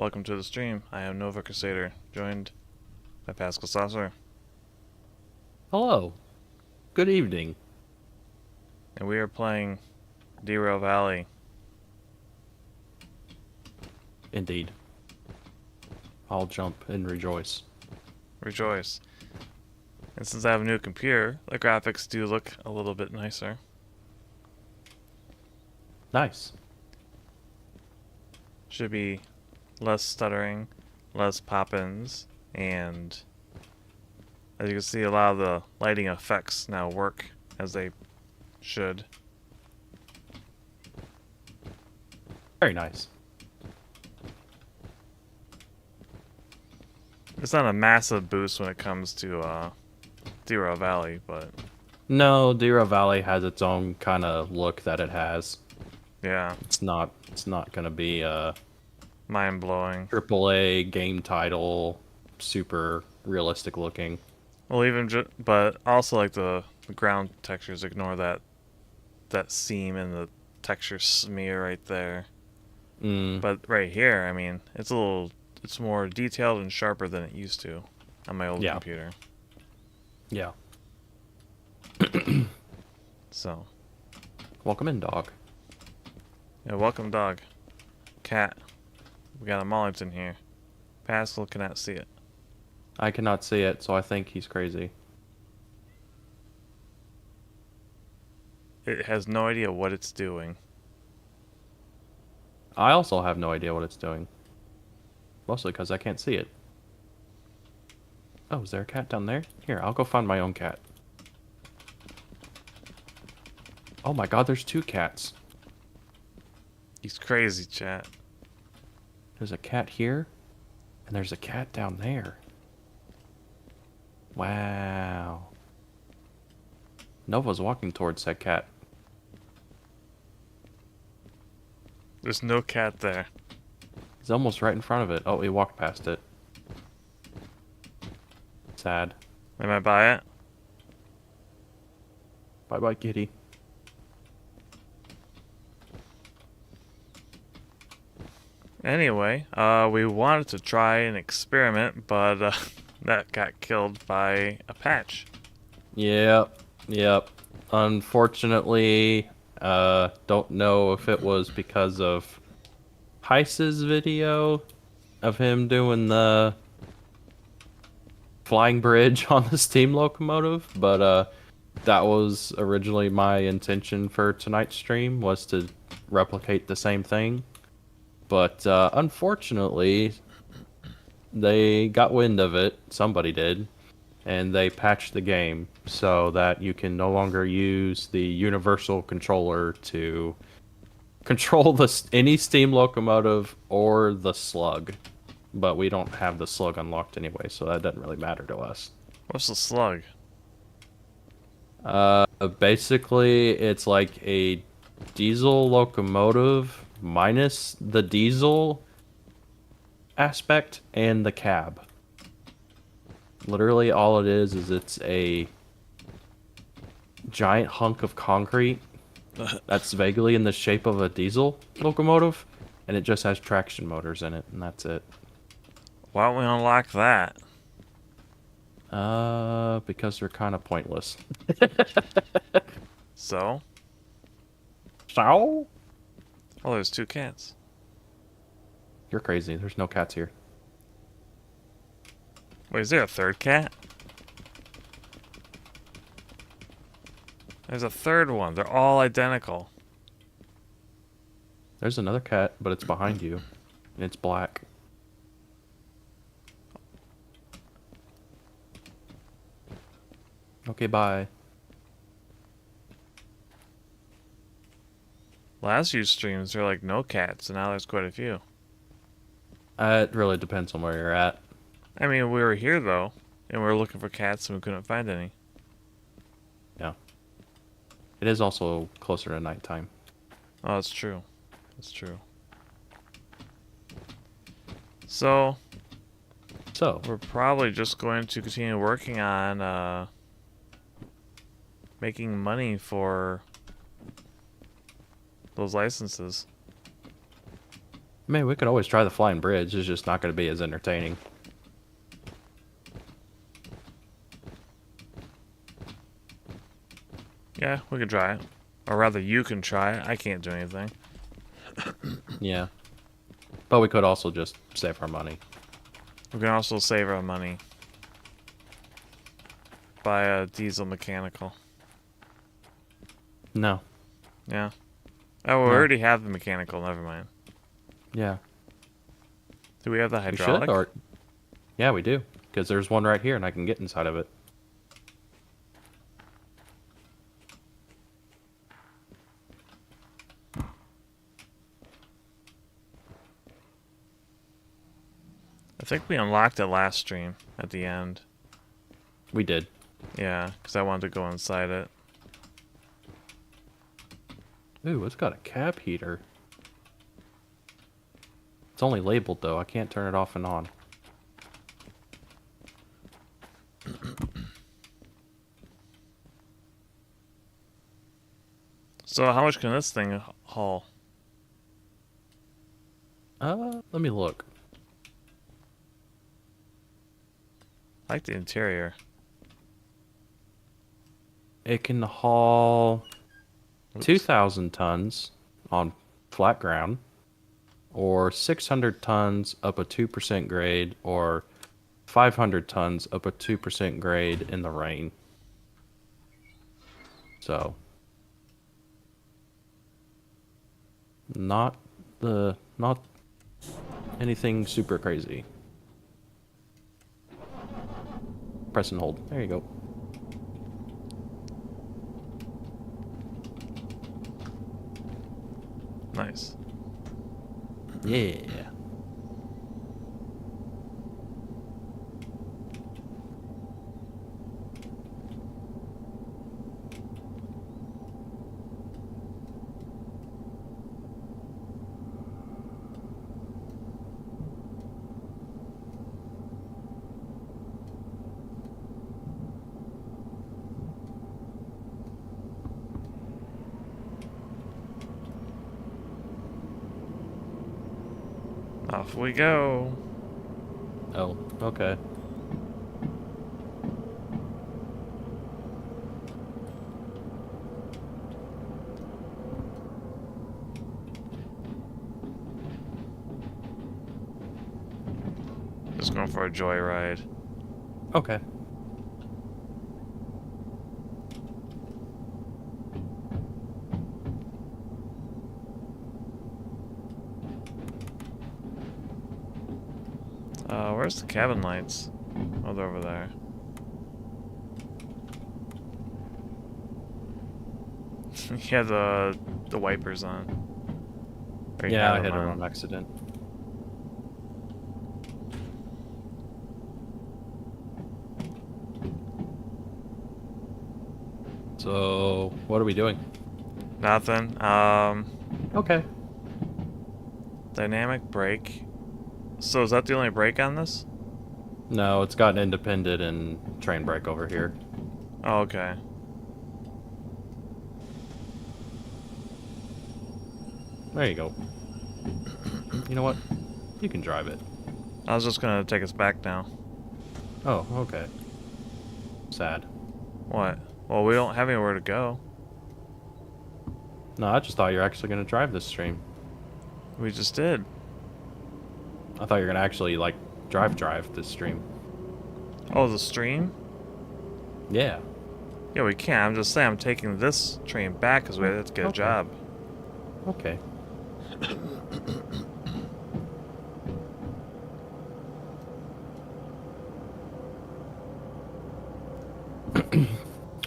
welcome to the stream. I am Nova Crusader, joined by PascalSaucer, Hello. Good evening. and we are playing Derail Valley. Indeed. I'll jump and rejoice. Rejoice. And since I have a new computer, the graphics do look a little bit nicer. Nice. Should be less stuttering, less pop-ins, and as you can see, a lot of the lighting effects now work as they should. Very nice. It's not a massive boost when it comes to Derail Valley, but No, Derail Valley has its own kind of look that it has. yeah, It's not gonna be a mind-blowing. AAA game title, super realistic looking. Well, but also like the ground textures, ignore that seam and the texture smear right there. But right here, I mean, it's more detailed and sharper than it used to on my old Yeah. computer. Yeah. So, Welcome in, dog. yeah, welcome, dog. Cat. We got a Mollington here. Pascal cannot see it. I cannot see it, so I think he's crazy. It has no idea what it's doing. I also have no idea what it's doing. Mostly because I can't see it. Oh, is there a cat down there? Here, I'll go find my own cat. Oh my god, there's two cats. He's crazy, chat. There's a cat here, and there's a cat down there. Wow. Nova's walking towards that cat. There's no cat there. He's almost right in front of it. Oh, he walked past it. Sad. Am I by it? Bye-bye, kitty. Anyway, we wanted to try an experiment, but that got killed by a patch. Yep. Unfortunately, don't know if it was because of Heiss's video of him doing the flying bridge on the steam locomotive, but that was originally my intention for tonight's stream, was to replicate the same thing. But unfortunately, they got wind of it, somebody did, and they patched the game so that you can no longer use the universal controller to control any steam locomotive or the slug. But we don't have the slug unlocked anyway, so that doesn't really matter to us. What's the slug? Basically, it's like a diesel locomotive minus the diesel aspect and the cab. Literally all it is it's a giant hunk of concrete that's vaguely in the shape of a diesel locomotive, and it just has traction motors in it, and that's it. Why don't we unlock that? Because they're kind of pointless. So? So? Oh, there's two cats. You're crazy. There's no cats here. Wait, is there a third cat? There's a third one. They're all identical. There's another cat, but it's behind you, and it's black. Okay, bye. Last few streams, there were like no cats, and now there's quite a few. It really depends on where you're at. I mean, we were here, though, and we were looking for cats, and we couldn't find any. Yeah. It is also closer to nighttime. Oh, that's true. That's true. So, we're probably just going to continue working on making money for those licenses. I mean, we could always try the flying bridge. It's just not going to be as entertaining. Yeah, we could try it. Or rather, you can try it. I can't do anything. Yeah. But we could also just save our money. We can also save our money. Buy a diesel mechanical. No. Yeah. Oh, we No. already have the mechanical. Never mind. Yeah. Do we have the hydraulic? We should, or... Yeah, we do. Because there's one right here, and I can get inside of it. I think we unlocked it last stream at the end. We did. Yeah, because I wanted to go inside it. Ooh, it's got a cab heater. It's only labeled, though. I can't turn it off and on. So how much can this thing haul? Let me look. I like the interior. It can haul Oops. 2,000 tons on flat ground, or 600 tons up a 2% grade, or 500 tons up a 2% grade in the rain. So, not anything super crazy. Press and hold. There you go. Nice. Yeah. Off we go. Oh, okay. Just going for a joyride. Okay. Where's the cabin lights? Oh, they're over there. You have the wipers on. Or you Yeah, I have hit them it on accident. So, what are we doing? Nothing. Okay. Dynamic brake. So is that the only brake on this? No, it's got an independent and train brake over here. Oh, okay. There you go. You know what? You can drive it. I was just gonna take us back now. Oh, okay. Sad. What? Well, we don't have anywhere to go. No, I just thought you were actually going to drive this stream. We just did. I thought you were going to actually, like, drive this stream. Oh, the stream? Yeah. Yeah, we can. I'm just saying I'm taking this train back because we have to get a job. Okay.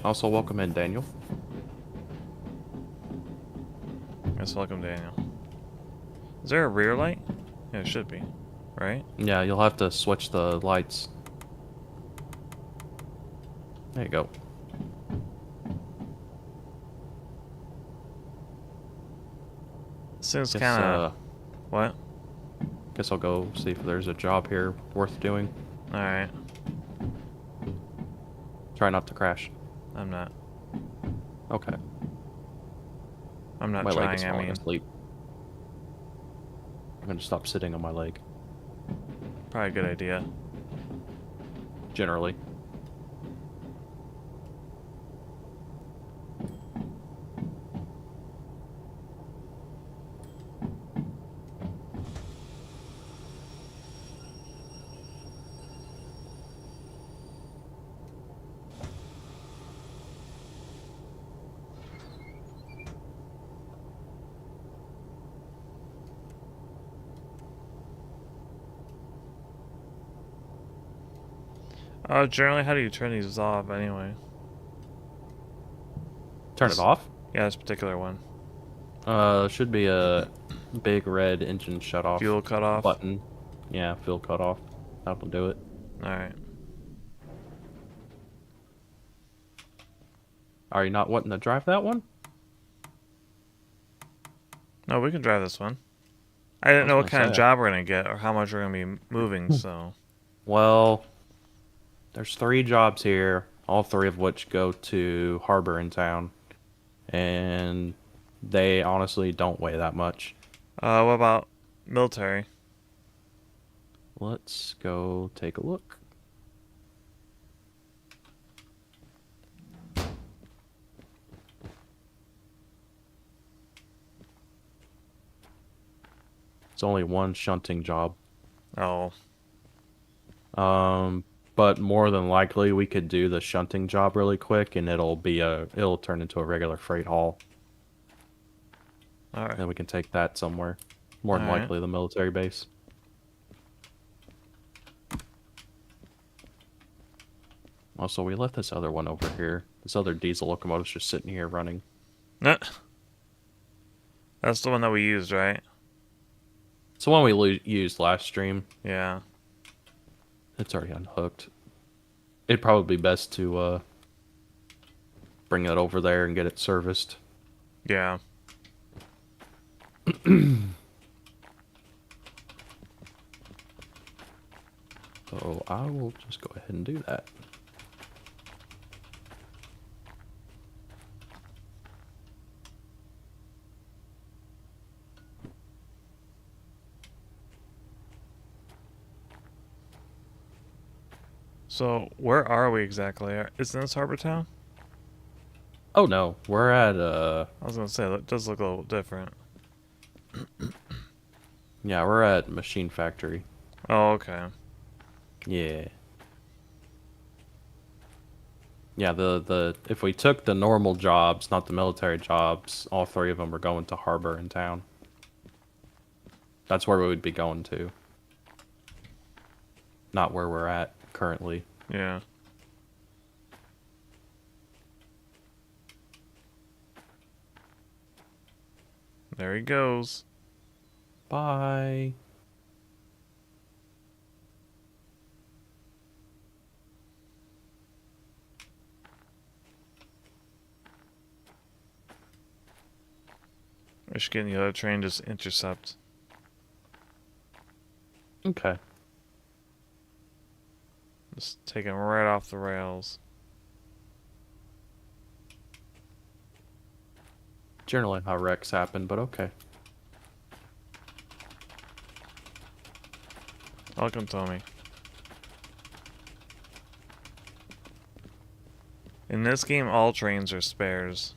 Also, welcome in, Daniel. Yes, welcome, Daniel. Is there a rear light? Yeah, it should be. Right? Yeah, you'll have to switch the lights. There you go. Seems kind of... What? Guess I'll go see if there's a job here worth doing. Alright. Try not to crash. I'm not. Okay. I'm not My leg trying, is I falling mean. asleep. I'm gonna stop sitting on my leg. Probably a good idea. Generally. Generally, how do you turn these off anyway? Turn it off? Yeah, this particular one. Should be a big red engine shut off Fuel cutoff button. Yeah, fuel cut off. That'll do it. Alright. Are you not wanting to drive that one? No, we can drive this one. I didn't know what kind of job we're gonna get or how much we're gonna be moving, so. Well, there's 3 jobs here, all 3 of which go to Harbor in town. And they honestly don't weigh that much. What about military? Let's go take a look. It's only one shunting job. Oh. But more than likely we could do the shunting job really quick and it'll turn into a regular freight haul. Alright. And we can take that somewhere. More than likely the military base. Also, we left this other one over here. This other diesel locomotive's just sitting here running. That's the one that we used, right? It's the one we used last stream. Yeah. It's already unhooked. It'd probably be best to bring it over there and get it serviced. Yeah. So I will just go ahead and do that. So, where are we exactly? Isn't this Harbor Town? Oh no, we're at I was gonna say, it does look a little different. Yeah, we're at Machine Factory. Oh, okay. Yeah. Yeah, if we took the normal jobs, not the military jobs, all 3 of them are going to Harbor in town. That's where we would be going to. Not where we're at currently. Yeah. There he goes. Bye. We should get in the other train, just intercept. Okay. Just take him right off the rails. Generally how wrecks happen, but okay. Welcome, Tommy. In this game, all trains are spares.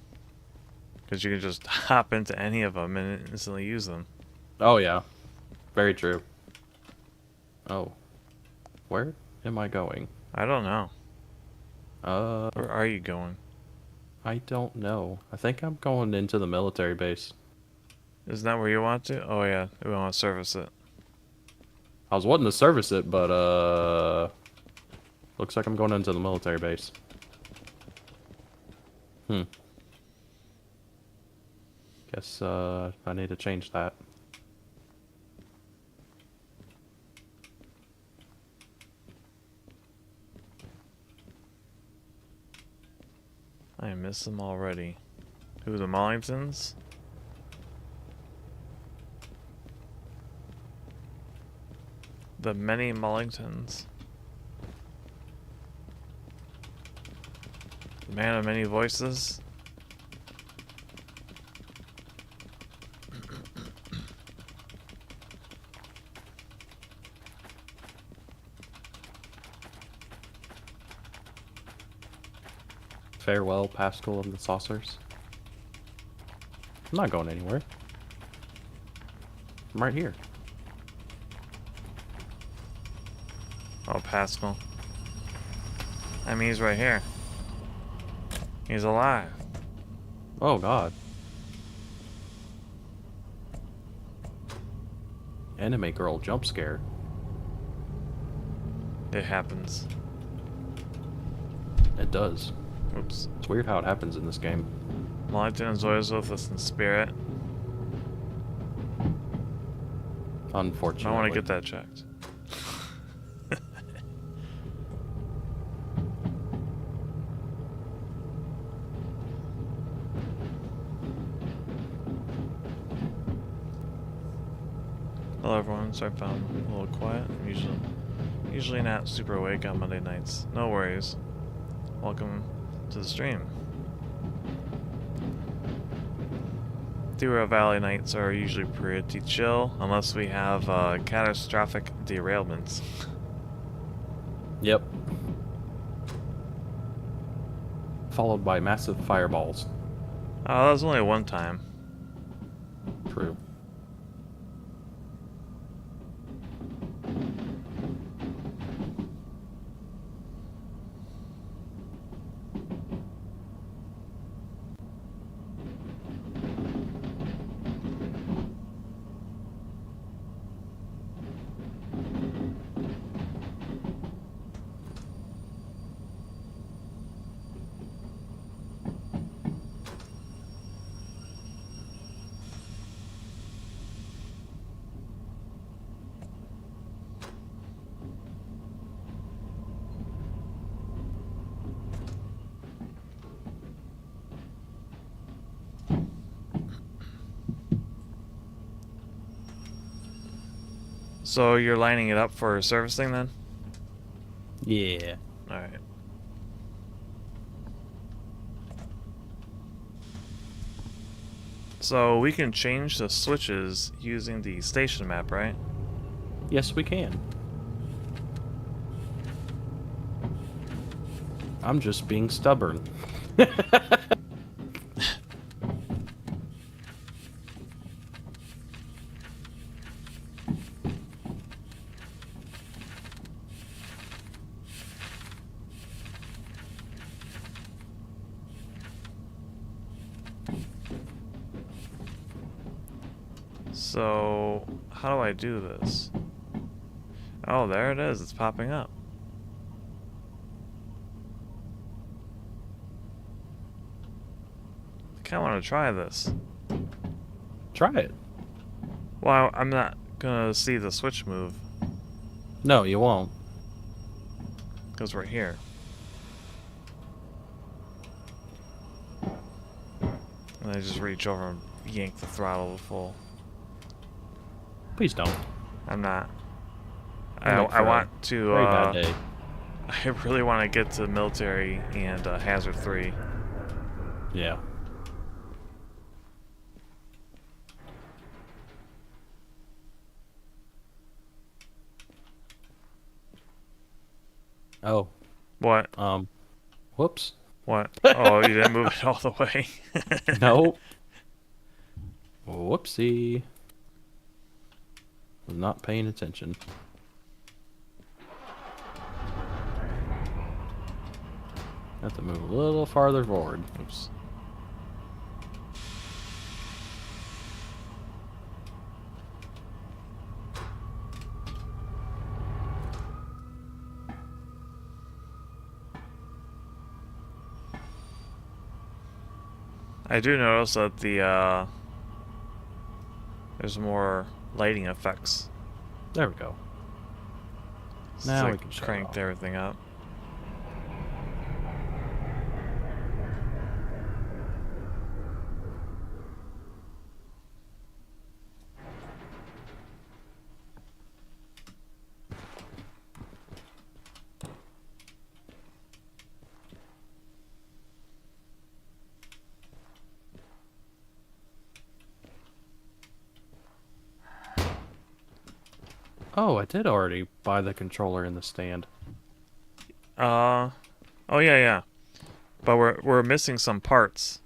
Because you can just hop into any of them and instantly use them. Oh, yeah. Very true. Oh. Where am I going? I don't know. Where are you going? I don't know. I think I'm going into the military base. Isn't that where you want to? Oh, yeah. We want to service it. I was wanting to service it, but, looks like I'm going into the military base. Guess, I need to change that. I miss them already. Who, the Mollingtons? The many Mollingtons. The man of many voices. Farewell, Pascal and the Saucers. I'm not going anywhere. I'm right here. Oh, Pascal. I mean, he's right here. He's alive. Oh, God. Anime girl jump scare. It happens. It does. Oops. It's weird how it happens in this game. Wellington is always with us in spirit. Unfortunately. I want to get that checked. Hello everyone, sorry if I'm a little quiet. I'm usually not super awake on Monday nights. No worries. Welcome to the stream. Derail Valley nights are usually pretty chill, unless we have catastrophic derailments. Yep. Followed by massive fireballs. Oh, that was only one time. True. So you're lining it up for servicing then? Yeah. Alright. So we can change the switches using the station map, right? Yes, we can. I'm just being stubborn. So, how do I do this? Oh, there it is. It's popping up. I kind of want to try this. Try it. Well, I'm not gonna see the switch move No, you won't. because we're here. And I just reach over and yank the throttle to full. Please don't. I'm not. I'll make I for want a to. Very bad day. I really want to get to military and Hazard 3. Yeah. Oh. What? Whoops. What? Oh, you didn't move it all the way. Nope. Whoopsie. Was not paying attention. Have to move a little farther forward. Oops. I do notice that the there's more lighting effects. There we go. It's Now like we can shut it cranked off. everything up. Oh, I did already buy the controller in the stand. Oh yeah, yeah. But we're missing some parts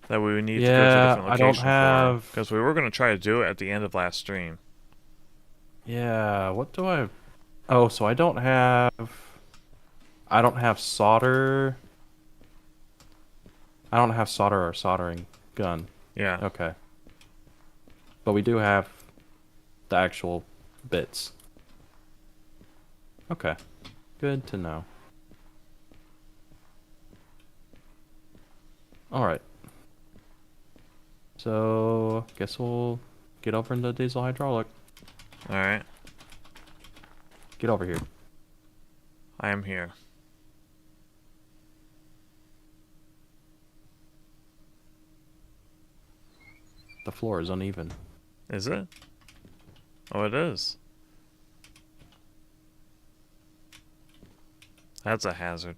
that we would need to go to a Yeah, different I don't location have. for. Because we were going to try to do it at the end of last stream. Yeah, what do I? Oh, so I don't have. I don't have solder. I don't have solder or soldering gun. Yeah. Okay. But we do have the actual bits. Okay. Good to know. Alright. So, guess we'll get over into diesel hydraulic. Alright. Get over here. I am here. The floor is uneven. Is it? Oh, it is. That's a hazard.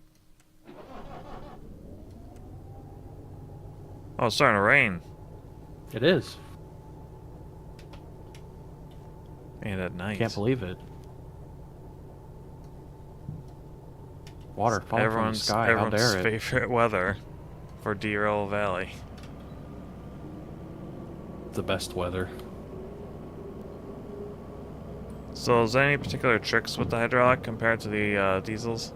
Oh, it's starting to rain. It is. And at night. Can't believe it. Water falling from the sky. How Everyone's dare it? favorite weather for Derail Valley. The best weather. So, is there any particular tricks with the hydraulic compared to the diesels?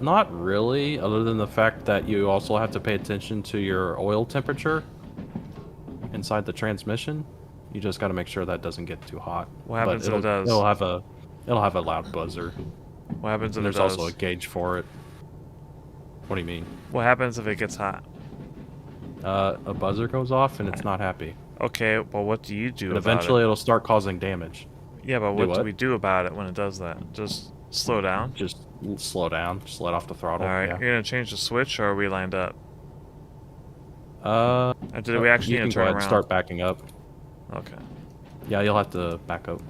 Not really, other than the fact that you also have to pay attention to your oil temperature inside the transmission. You just got to make sure that doesn't get too hot. What happens if it does? It'll have a loud buzzer. What happens if And it there's does? also a gauge for it. What do you mean? What happens if it gets hot? A buzzer goes off and it's not happy. Okay, well, what do you do And about eventually it'll start causing damage. it? Yeah, but what do what? we do about it when it does that? Just slow down? Just slow down. Just let off the throttle. Alright, Yeah. you're gonna change the switch, or are we lined up? Or did we actually you need can to go turn ahead and around? start backing up. Okay. Yeah, you'll have to back up.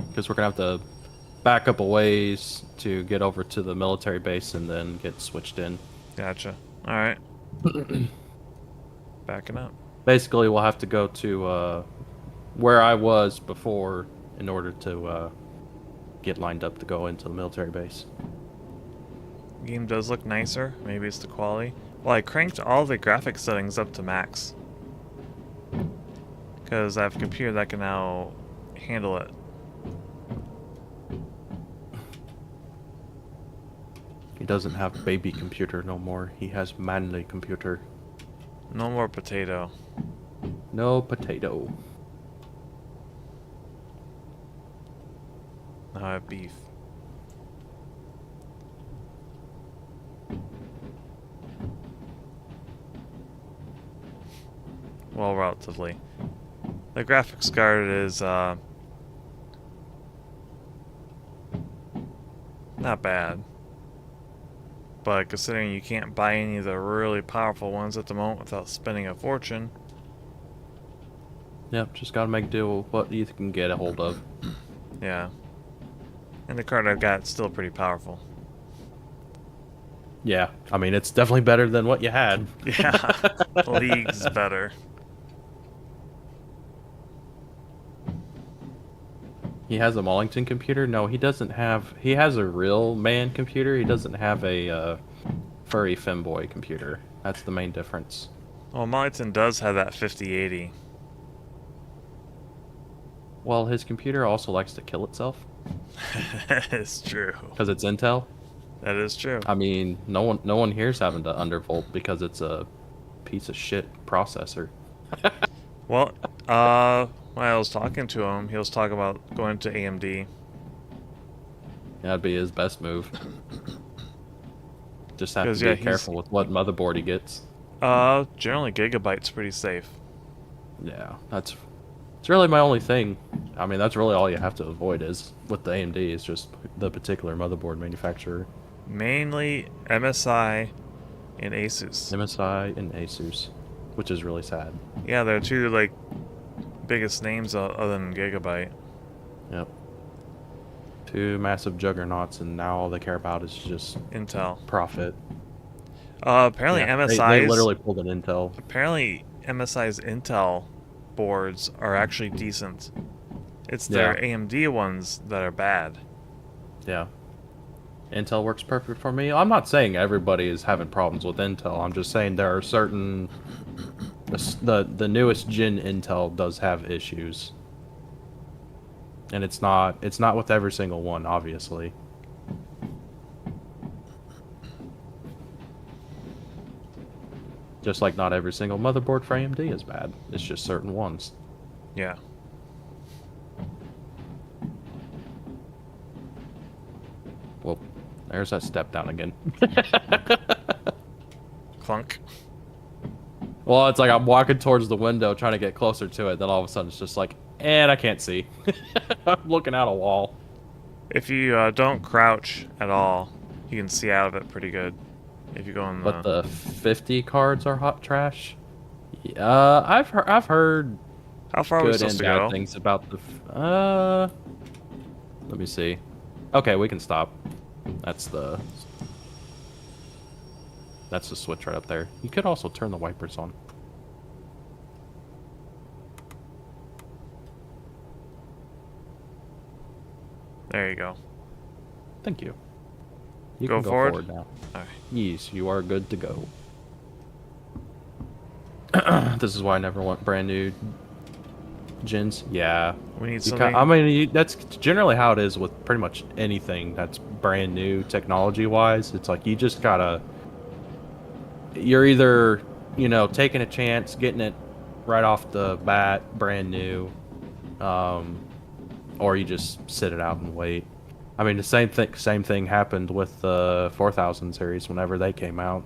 Because we're going to have to back up a ways to get over to the military base and then get switched in. Gotcha. Alright. Backing up. Basically, we'll have to go to where I was before in order to get lined up to go into the military base. Game does look nicer. Maybe it's the quality. Well, I cranked all the graphics settings up to max. Because I have a computer that can now handle it. He doesn't have baby computer no more. He has manly computer. No more potato. No potato. Now I have beef. Well, relatively. The graphics card is, not bad. But considering you can't buy any of the really powerful ones at the moment without spending a fortune. Yep, just gotta make do with what you can get a hold of. Yeah. And the card I've got is still pretty powerful. Yeah, I mean, it's definitely better than what you had. Yeah, leagues better. He has a Mollington computer? No, he doesn't have... He has a real man computer. He doesn't have a furry femboy computer. That's the main difference. Well, Mollington does have that 5080. Well, his computer also likes to kill itself. That is true. Because it's Intel. That is true. I mean, no one here's having to undervolt because it's a piece of shit processor. Well, when I was talking to him, he was talking about going to AMD. That'd be his best move. Just have 'Cause, to be yeah, careful with what motherboard he gets. Generally Gigabyte's pretty safe. Yeah, it's really my only thing. I mean, that's really all you have to avoid is with the AMD is just the particular motherboard manufacturer. Mainly MSI and Asus. MSI and Asus, which is really sad. Yeah, they're two like biggest names other than Gigabyte. Yep. Two massive juggernauts, and now all they care about is just Intel. profit. Apparently Yeah, MSI's they literally pulled an Intel. Apparently MSI's Intel boards are actually decent. It's their Yeah. AMD ones that are bad. Yeah. Intel works perfect for me. I'm not saying everybody is having problems with Intel. I'm just saying there are certain the newest gen Intel does have issues. And it's not with every single one, obviously. Just like not every single motherboard for AMD is bad. It's just certain ones. Yeah. Well, there's that step down again. Clunk. Well, it's like I'm walking towards the window trying to get closer to it, then all of a sudden it's just like, and I can't see. I'm looking out a wall. If you don't crouch at all, you can see out of it pretty good. If you go in the... But the 50 cards are hot trash? I've heard How far are we good supposed and to bad go? things about the... let me see. Okay, we can stop. That's the switch right up there. You could also turn the wipers on. There you go. Thank you. You Go can go forward? forward now. Alright. Yes, you are good to go. This is why I never want brand new gens. Yeah. We need You something... I mean, that's generally how it is with pretty much anything that's brand new technology-wise. It's like you just gotta... You're either, you know, taking a chance, getting it right off the bat, brand new, or you just sit it out and wait. I mean, the same thing happened with the 4000 series whenever they came out.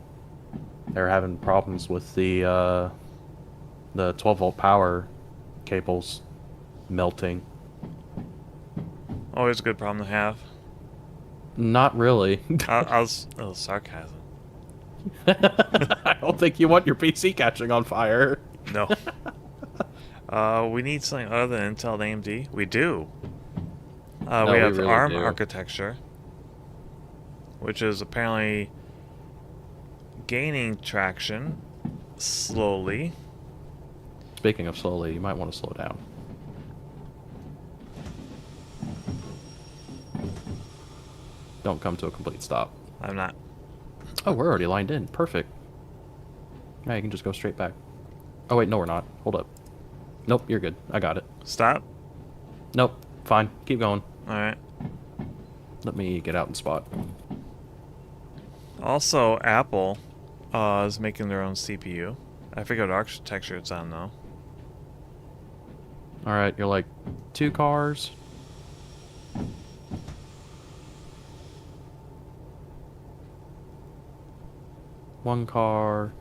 They were having problems with the 12-volt power cables melting. Always a good problem to have. Not really. I was... Oh, sarcasm. I don't think you want your PC catching on fire. No. We need something other than Intel and AMD. We do. No, we have really ARM do. architecture, which is apparently gaining traction slowly. Speaking of slowly, you might want to slow down. Don't come to a complete stop. I'm not. Oh, we're already lined in. Perfect. Now you can just go straight back. Oh, wait, no, we're not. Hold up. Nope, you're good. I got it. Stop. Nope, fine. Keep going. Alright. Let me get out and spot. Also, Apple is making their own CPU. I forget what architecture it's on, though. Alright, you're like 2 cars. One car.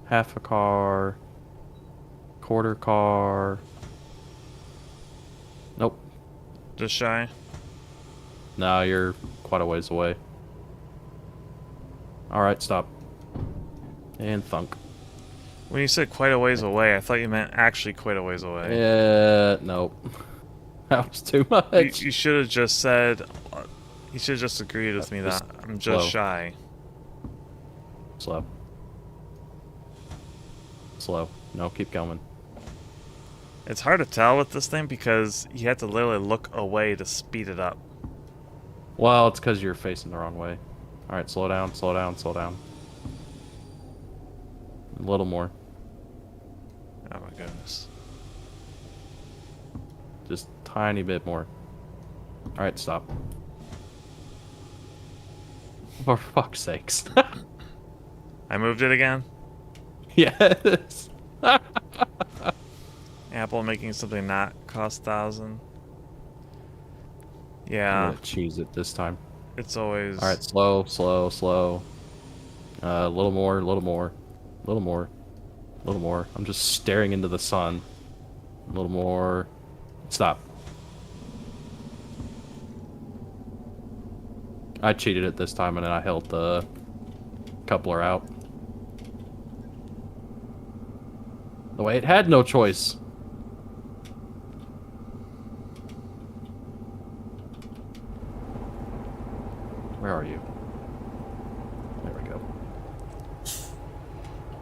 Half a car. Quarter car. Nope. Just shy. No, you're quite a ways away. Alright, stop. And thunk. When you said quite a ways away, I thought you meant actually quite a ways away. Nope. That was too much. You should have just said... You should have just agreed with me that I'm just slow. shy. Slow. Slow. No, keep going. It's hard to tell with this thing because you have to literally look away to speed it up. Well, it's because you're facing the wrong way. Alright, slow down, slow down, slow down. A little more. Oh my goodness. Just tiny bit more. Alright, stop. For fuck's sakes. I moved it again? Yes. Apple making something not cost 1,000. I'm Yeah, gonna cheese it this time. it's always... Alright, slow, slow, slow. A little more, a little more. A little more. A little more. I'm just staring into the sun. A little more. Stop. I cheated it this time and then I held the coupler out. The way it had no choice. Where are you? There we go.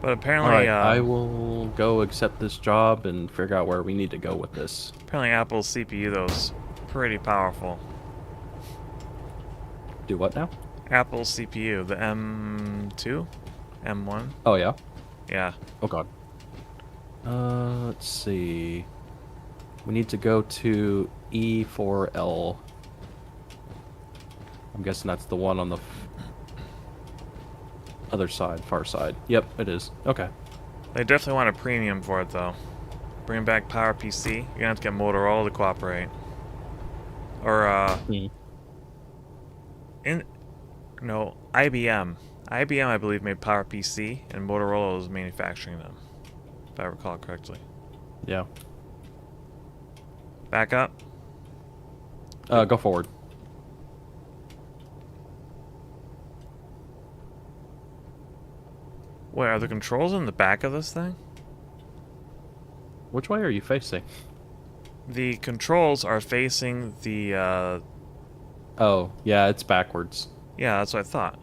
But All apparently, right, I will go accept this job and figure out where we need to go with this. apparently Apple's CPU though is pretty powerful. Do what now? Apple's CPU, the M2, M1. Oh yeah. Yeah. Oh god. Let's see. We need to go to E4L. I'm guessing that's the one on the other side, far side. Yep, it is. Okay. They definitely want a premium for it though. Bring back PowerPC. You're gonna have to get Motorola to cooperate. Or no, IBM. IBM, I believe, made PowerPC, and Motorola was manufacturing them, if I recall correctly. Yeah. Back up. Go forward. Wait, are the controls in the back of this thing? Which way are you facing? The controls are facing the, Oh, yeah, it's backwards. yeah, that's what I thought.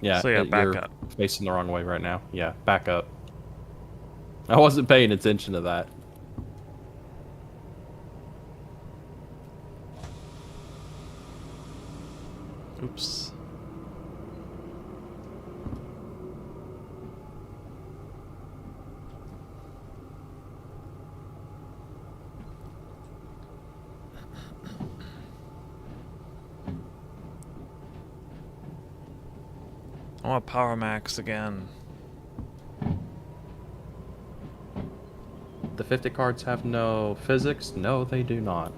Yeah, So yeah, back you're up. facing the wrong way right now. Yeah, back up. I wasn't paying attention to that. Oops. I want Power Max again. The 50 cards have no physics? No, they do not.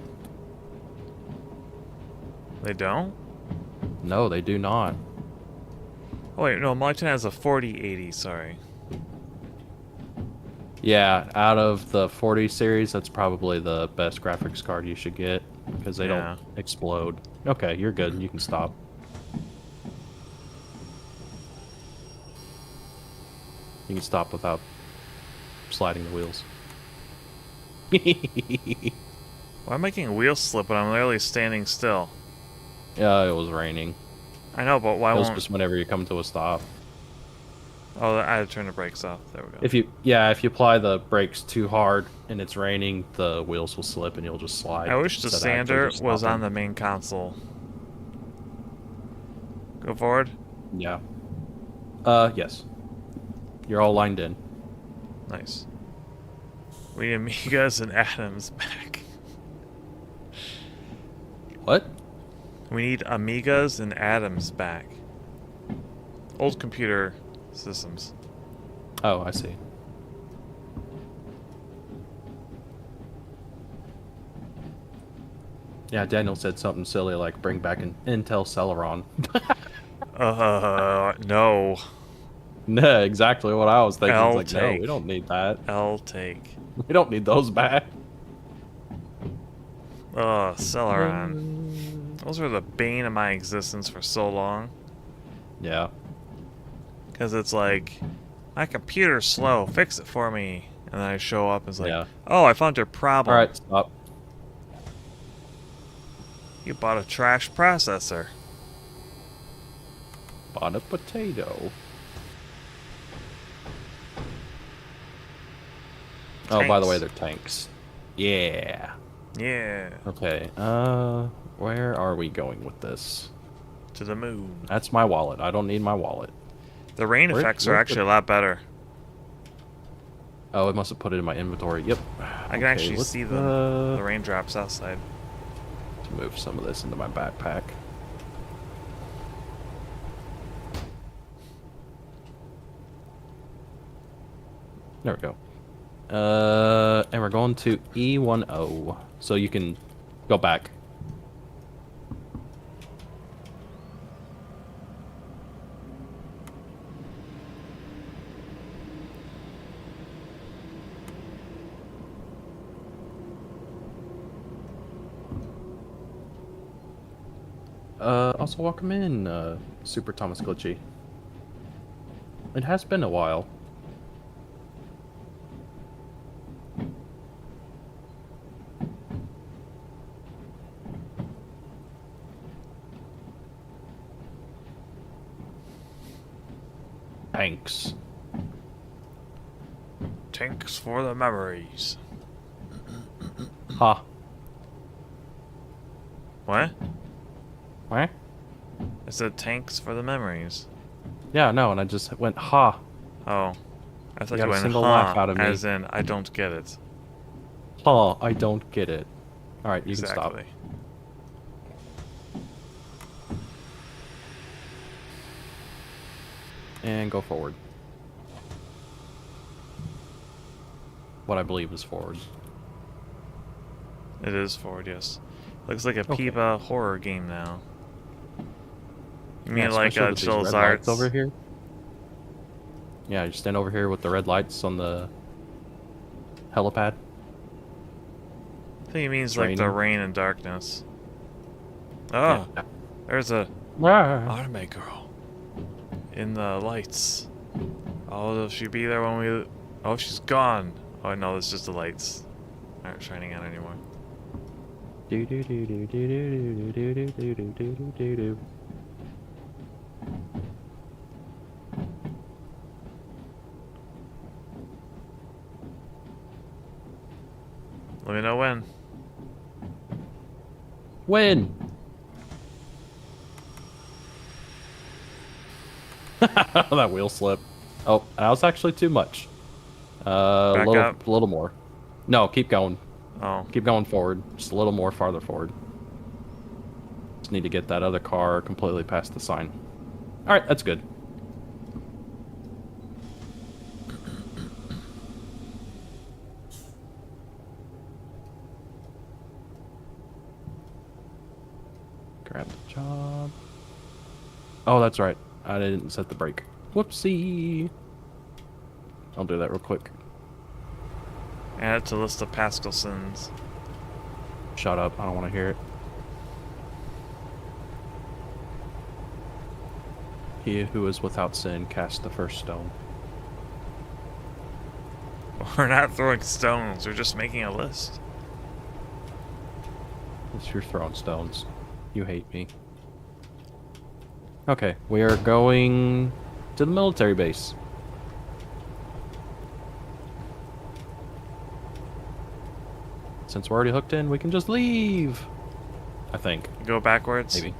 They don't? No, they do not. Oh wait, no, Moncton has a 4080, sorry. Yeah, out of the 40 series, that's probably the best graphics card you should get, because they Yeah. don't explode. Okay, you're good. You can stop. You can stop without sliding the wheels. Why am I making a wheel slip when I'm literally standing still? Yeah, it was raining. I know, but why It was won't... just whenever you come to a stop. Oh, I had to turn the brakes off. There we go. If you apply the brakes too hard and it's raining, the wheels will slip and you'll just slide. I wish the instead of actually sander just was on stopping. the main console. Go forward. Yeah. Yes. You're all lined in. Nice. We need Amigas and Atoms back. What? We need Amigas and Atoms back. Old computer systems. Oh, I see. Yeah, Daniel said something silly like bring back an Intel Celeron. No. Nah, exactly what I was thinking. I'll It's like, no, take. we don't need that. I'll take. We don't need those back. Celeron. Those were the bane of my existence for so long. Yeah. Because it's like, my computer's slow, fix it for me. And then I show up and it's like, Yeah. oh, I found your problem. Alright, stop. You bought a trash processor. Bought a potato. Oh, by the way, Tanks. they're tanks. Yeah. Yeah. Okay, where are we going with this? To the moon. That's my wallet. I don't need my wallet. The rain effects are actually a lot better. Oh, it must have put it in my inventory. Yep. I can actually see the raindrops outside. To move some of this into my backpack. There we go. And we're going to E10, so you can go back. Also welcome in, Super Thomas Glitchy. It has been a while. Thanks. Tanks for the memories. Ha. What? What? I said tanks for the memories. Yeah, no, and I just went ha. Oh. I thought got you a went single huh, laugh out of me. as in I don't get it. Ha, I don't get it. Alright, you can stop. Exactly. And go forward. What I believe is forward. It is forward, yes. Looks like a Okay. Peepa horror game now. You mean Yeah, like especially with these Chill's red Arts? lights over here. Yeah, you stand over here with the red lights on the helipad. I think he means It's like the raining. rain and darkness. Oh, Yeah. there's a Ah. anime girl in the lights. Oh, will she be there when we... Oh, she's gone. Oh, no, it's just the lights aren't shining on anymore. Do do do do do do do do do do do do do. Let me know when. When? That wheel slip. Oh, that was actually too much. A Back up. little more. No, keep going. Oh, Keep going forward. Just a little more farther forward. Just need to get that other car completely past the sign. Alright, that's good. Grab the job. Oh, that's right. I didn't set the brake. Whoopsie. I'll do that real quick. add it to list of Pascal sins. Shut up. I don't want to hear it. He who is without sin cast the first stone. We're not throwing stones. We're just making a list. It's your throwing stones. You hate me. Okay, we are going to the military base. Since we're already hooked in, we can just leave. I think. Go backwards. Maybe.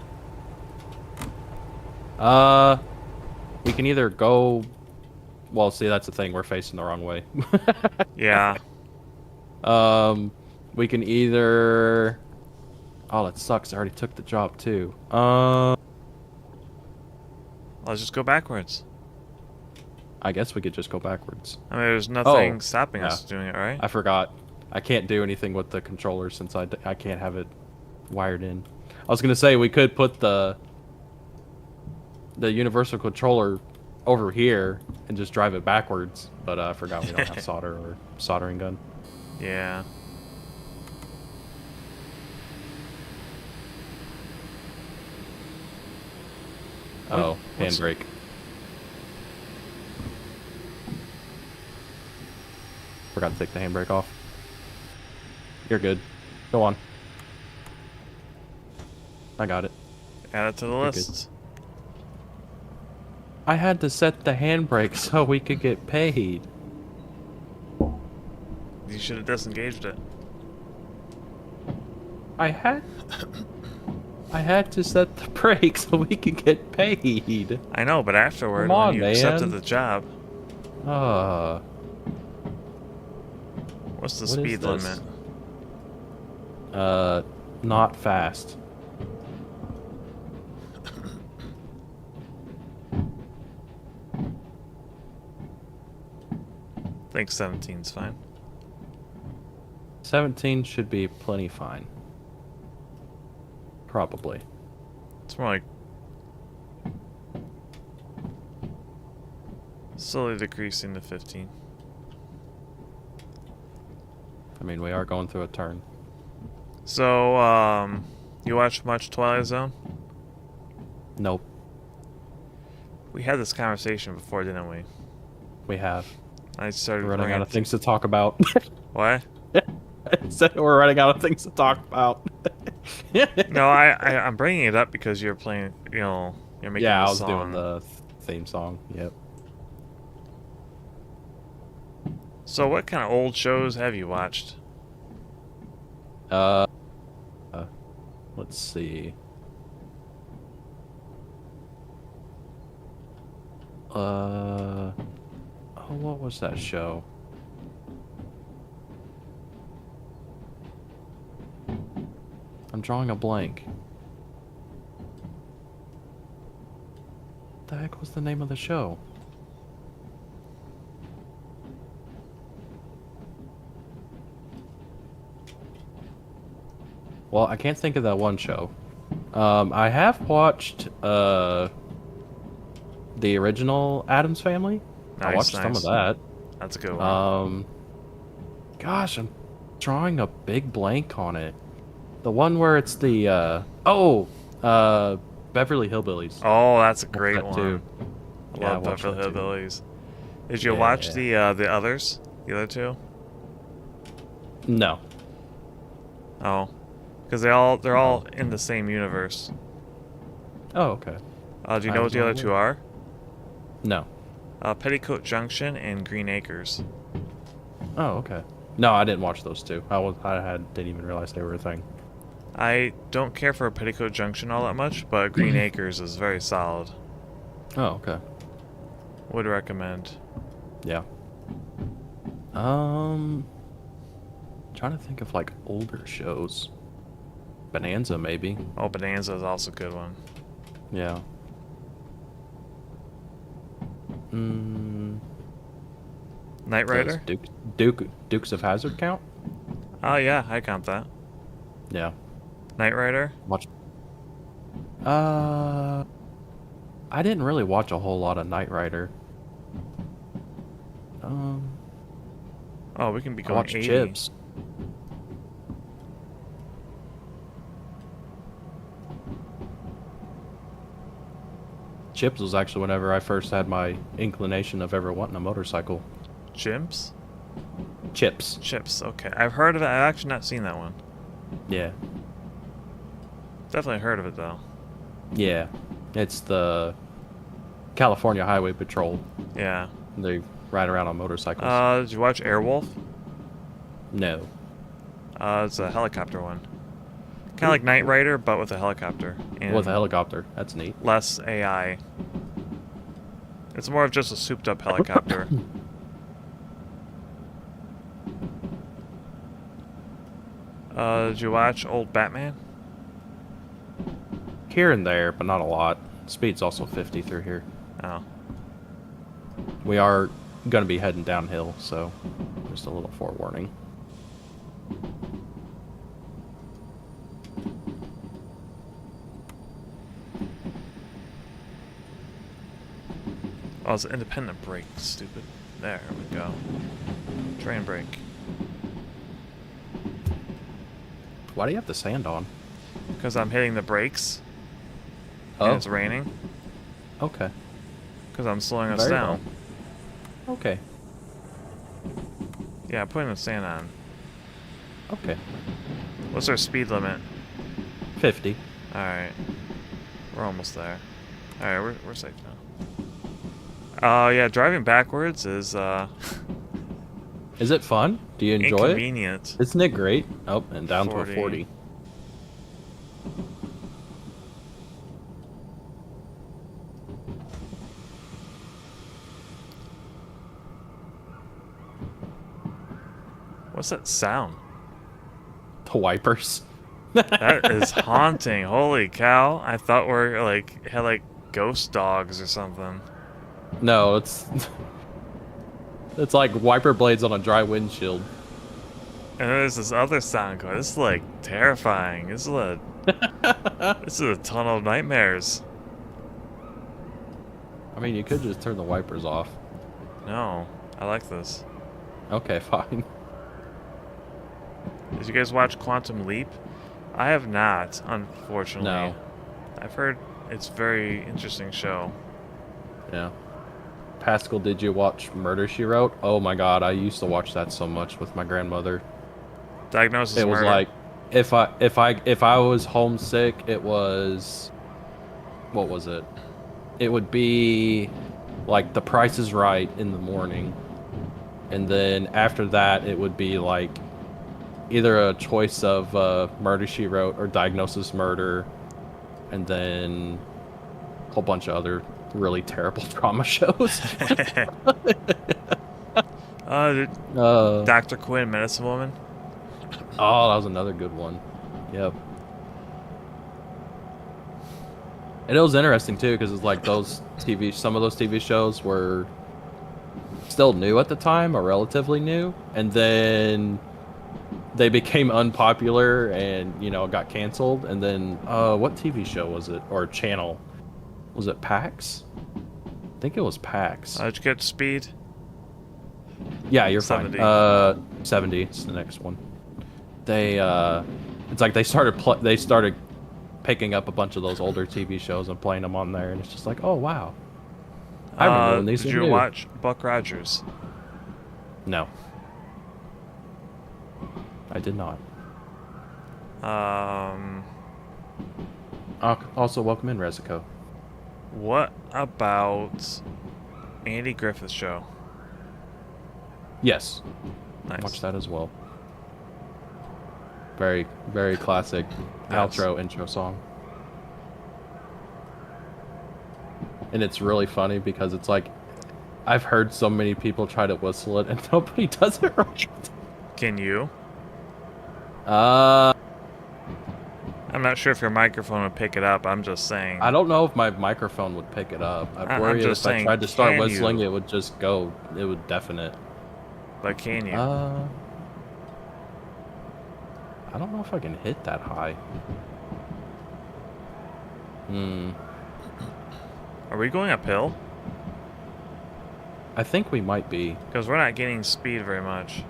We can either go... Well, see, that's the thing. We're facing the wrong way. Yeah. We can either... Oh, that sucks. I already took the job, too. Let's just go backwards. I guess we could just go backwards. I mean, there's nothing Oh, stopping yeah. us doing it, right? I forgot. I can't do anything with the controller since I can't have it wired in. I was gonna say we could put the universal controller over here and just drive it backwards, but I forgot we don't have solder or soldering gun. Yeah. Oh, What's- handbrake. Forgot to take the handbrake off. You're good. Go on. I got it. Add it to the You're good. list. I had to set the handbrake so we could get paid. You should have disengaged it. I had to set the brake so we could get paid. I know, but afterward, Come on, when you accepted man. the job, what's the What is speed this? limit? Not fast. I think 17's fine. 17 should be plenty fine. Probably. It's more like slowly decreasing to 15. I mean, we are going through a turn. So, you watch much Twilight Zone? Nope, We had this conversation before, didn't we? we have. I started We're running out of ranting. things to talk about. What? I said we're running out of things to talk about. No, I'm bringing it up because you're playing, you're making Yeah, I the was song. doing the theme song. Yep. So what kind of old shows have you watched? Uh, let's see. Oh, what was that show? I'm drawing a blank. What the heck was the name of the show? Well, I can't think of that one show. I have watched the original Addams Family. I Nice, watched some of nice. that. That's a good one. Gosh, I'm drawing a big blank on it. The one where it's the Beverly Hillbillies. Oh, that's a Watched great that one. too. I Yeah, I love watched Beverly that too. Hillbillies. Did you watch Yeah. the others? The other two? No. Oh, because they're all in the same universe. Oh, okay. Do you I know what was the not other two aware. are? No. Petticoat Junction and Green Acres. Oh, okay. No, I didn't watch those two. Didn't even realize they were a thing. I don't care for Petticoat Junction all that much, but Green Acres is very solid. Oh, okay. Would recommend. Yeah. Trying to think of like older shows. Bonanza, maybe. Oh, Bonanza is also a good one. Yeah. Knight Does Rider? Dukes of Hazzard count? Oh yeah, I count that. Yeah. Knight Rider? Watch. I didn't really watch a whole lot of Knight Rider. Oh, we can be I going watched 80. Chips. Chips was actually whenever I first had my inclination of ever wanting a motorcycle. Chimps? Chips. Chips, okay. I've heard of it. I've actually not seen that one. Yeah. Definitely heard of it, though. Yeah. It's the California Highway Patrol. Yeah. They ride around on motorcycles. Did you watch Airwolf? No. It's a helicopter one. Kind of like Knight Rider, but with a helicopter. And With a helicopter. That's neat. less AI. It's more of just a souped-up helicopter. Did you watch old Batman? Here and there, but not a lot. Speed's also 50 through here. Oh. We are going to be heading downhill, so just a little forewarning. Oh, it's an independent brake, stupid. There we go. Train brake. Why do you have the sand on? Because I'm hitting the brakes. Oh. And it's raining. Okay. Because I'm slowing us Very down. well. Okay. Yeah, I'm putting the sand on. Okay. What's our speed limit? 50. Alright. We're almost there. Alright, we're safe now. Yeah, driving backwards is, Is it fun? Do you enjoy it? inconvenient. Isn't it great? Oh, and down 40. to a 40. What's that sound? The wipers. That is haunting. Holy cow. I thought we're, had, ghost dogs or something. No, it's like wiper blades on a dry windshield. And there's this other sound going. This is, terrifying. This is a tunnel of nightmares. I mean, you could just turn the wipers off. No, I like this. Okay, fine. Did you guys watch Quantum Leap? I have not, unfortunately. No. I've heard it's a very interesting show. Yeah. Pascal, did you watch Murder, She Wrote? Oh my god, I used to watch that so much with my grandmother. Diagnosis It was Murder. like if I was homesick, it was, what was it? It would be like The Price is Right in the morning. And then after that, it would be like either a choice of Murder, She Wrote or Diagnosis Murder, and then a whole bunch of other really terrible drama shows. Dr. Quinn, Medicine Woman. Oh, that was another good one. Yep. And it was interesting too, because it's like some of those TV shows were still new at the time, or relatively new, and then they became unpopular and got canceled. And then what TV show was it, or channel? Was it PAX? I think it was PAX. Did you get Speed? Yeah, you're 70. fine. 70. It's the next one. They it's like they started picking up a bunch of those older TV shows and playing them on there, and it's just like, oh wow. I remember when these Did were you new. watch Buck Rogers? No. I did not. Also, welcome in, Rezico. What about Andy Griffith's show? Yes. Nice. Watch that as well. Very, very classic outro, intro song. And it's really funny because it's like, I've heard so many people try to whistle it and nobody does it right. Can you? I'm not sure if your microphone would pick it up. I'm just saying. I don't know if my microphone would pick it up. I'm worried if I tried to start whistling, it would just go. It would deafen it. But can you? I don't know if I can hit that high. Are we going uphill? I think we might be. Because we're not getting speed very much.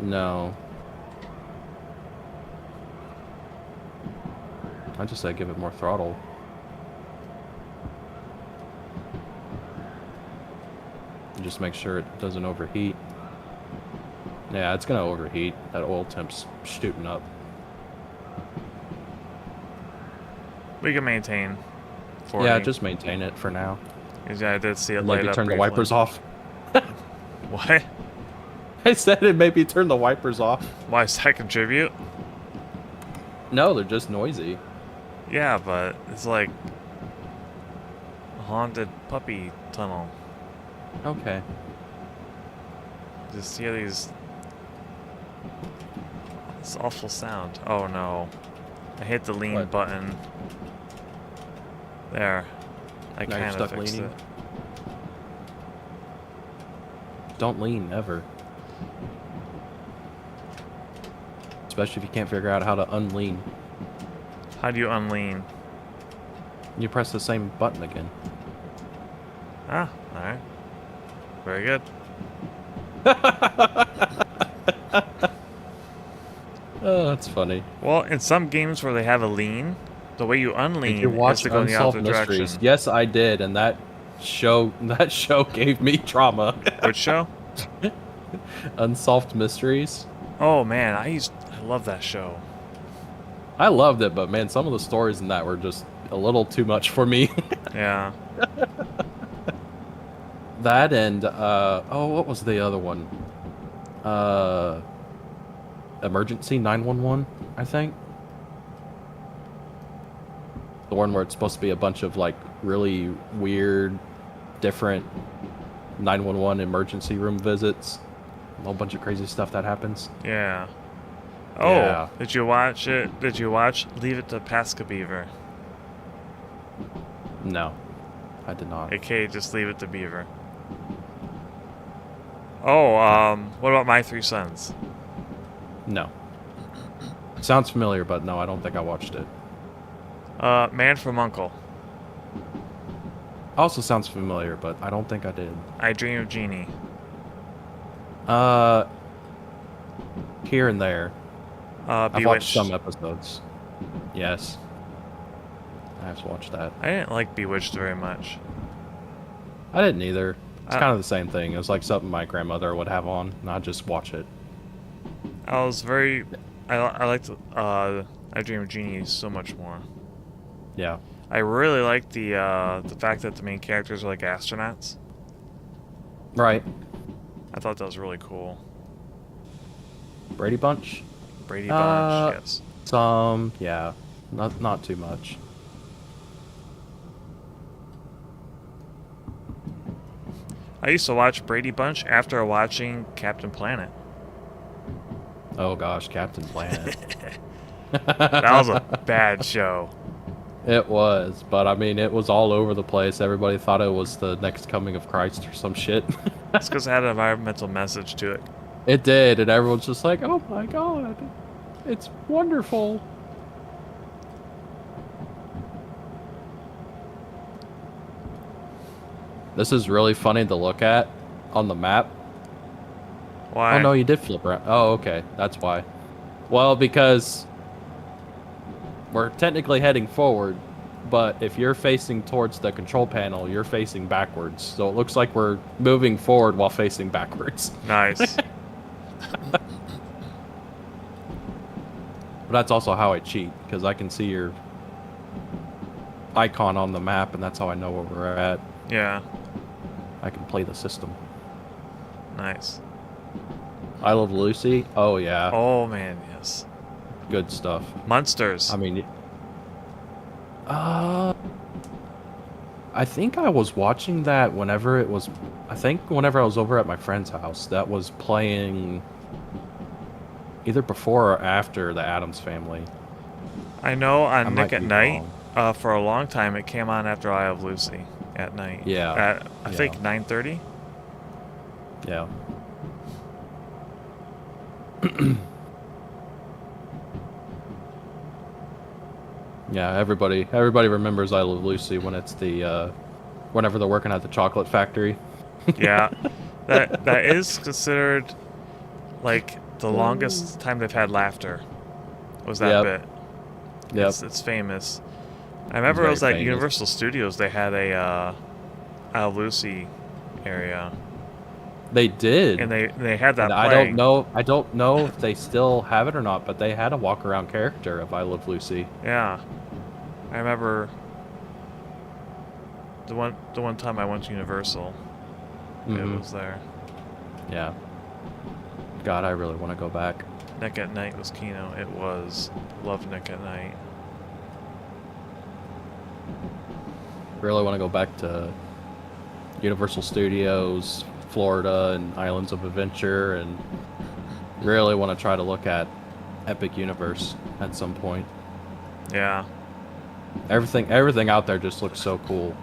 No. I just said give it more throttle. And just make sure it doesn't overheat. Yeah, it's gonna overheat. That oil temp's shooting up. We can maintain 40. Yeah, just maintain it for now. Because I did see it light Maybe up turn the briefly. wipers off. What? I said it maybe turn the wipers off. Why does that contribute? No, they're just noisy. Yeah, but it's like a haunted puppy tunnel. Okay. Just hear these. This awful sound. Oh no. I hit the lean What? button. There. I Now you're kind of stuck fixed leaning? it. Don't lean ever. Especially if you can't figure out how to unlean. How do you unlean? You press the same button again. Ah, alright. Very good. Oh, that's funny. Well, in some games where they have a lean, the way you unlean Did you is watch to go in the Unsolved opposite Mysteries? direction. Yes, I did, and that show gave me trauma. Which show? Unsolved Mysteries. Oh man, I love that show. I loved it, but man, some of the stories in that were just a little too much for me. Yeah. That and what was the other one? Emergency 911, I think. The one where it's supposed to be a bunch of like really weird, different 911 emergency room visits. A whole bunch of crazy stuff that happens. Yeah. Oh, Yeah. did you watch it? Did you watch Leave It to PascalSaucer? No, I did not. AKA just Leave It to Beaver. Oh, what about My Three Sons? No. Sounds familiar, but no, I don't think I watched it. Man from U.N.C.L.E. Also sounds familiar, but I don't think I did. I Dream of Jeannie. Here and there. I've watched Bewitched. some episodes. Yes. I have to watch that. I didn't like Bewitched very much. I didn't either. It's I- kind of the same thing. It was like something my grandmother would have on, and I'd just watch it. I was very... I liked I Dream of Jeannie so much more. Yeah. I really liked the fact that the main characters are like astronauts. Right. I thought that was really cool. Brady Bunch? Brady Bunch, yes. Some, yeah. Not too much. I used to watch Brady Bunch after watching Captain Planet. Oh gosh, Captain Planet. That was a bad show. It was, but I mean, it was all over the place. Everybody thought it was the next coming of Christ or some shit. It's because it had an environmental message to it. It did, and everyone's just like, oh my god, it's wonderful. This is really funny to look at on the map. Why? Oh no, you did flip around. Oh, okay, that's why. Well, because we're technically heading forward, but if you're facing towards the control panel, you're facing backwards. So it looks like we're moving forward while facing backwards. Nice. But that's also how I cheat, because I can see your icon on the map, and that's how I know where we're at. Yeah. I can play the system. Nice. I Love Lucy. Oh, yeah. Oh, man, yes. Good stuff. Monsters. I mean, I think I was watching that whenever it was, whenever I was over at my friend's house, that was playing either before or after the Addams Family. I know on Nick at Night, wrong. for a long time, it came on after I Love Lucy at night. Yeah. At, I think 9:30. Yeah. Yeah, everybody remembers I Love Lucy when it's the whenever they're working at the chocolate factory. Yeah. That is considered like the longest time they've had laughter. Was that bit. Yep. It's famous. I remember it was at Universal Studios they had a I Love Lucy area. They did. And they had that and playing. I don't know if they still have it or not, but they had a walk around character of I Love Lucy. Yeah. I remember the one time I went to Universal. It was there. Yeah. God, I really want to go back. Nick at Night was Kino. It was. Love Nick at Night. Really want to go back to Universal Studios, Florida, and Islands of Adventure, and really want to try to look at Epic Universe at some point. Yeah. Everything out there just looks so cool.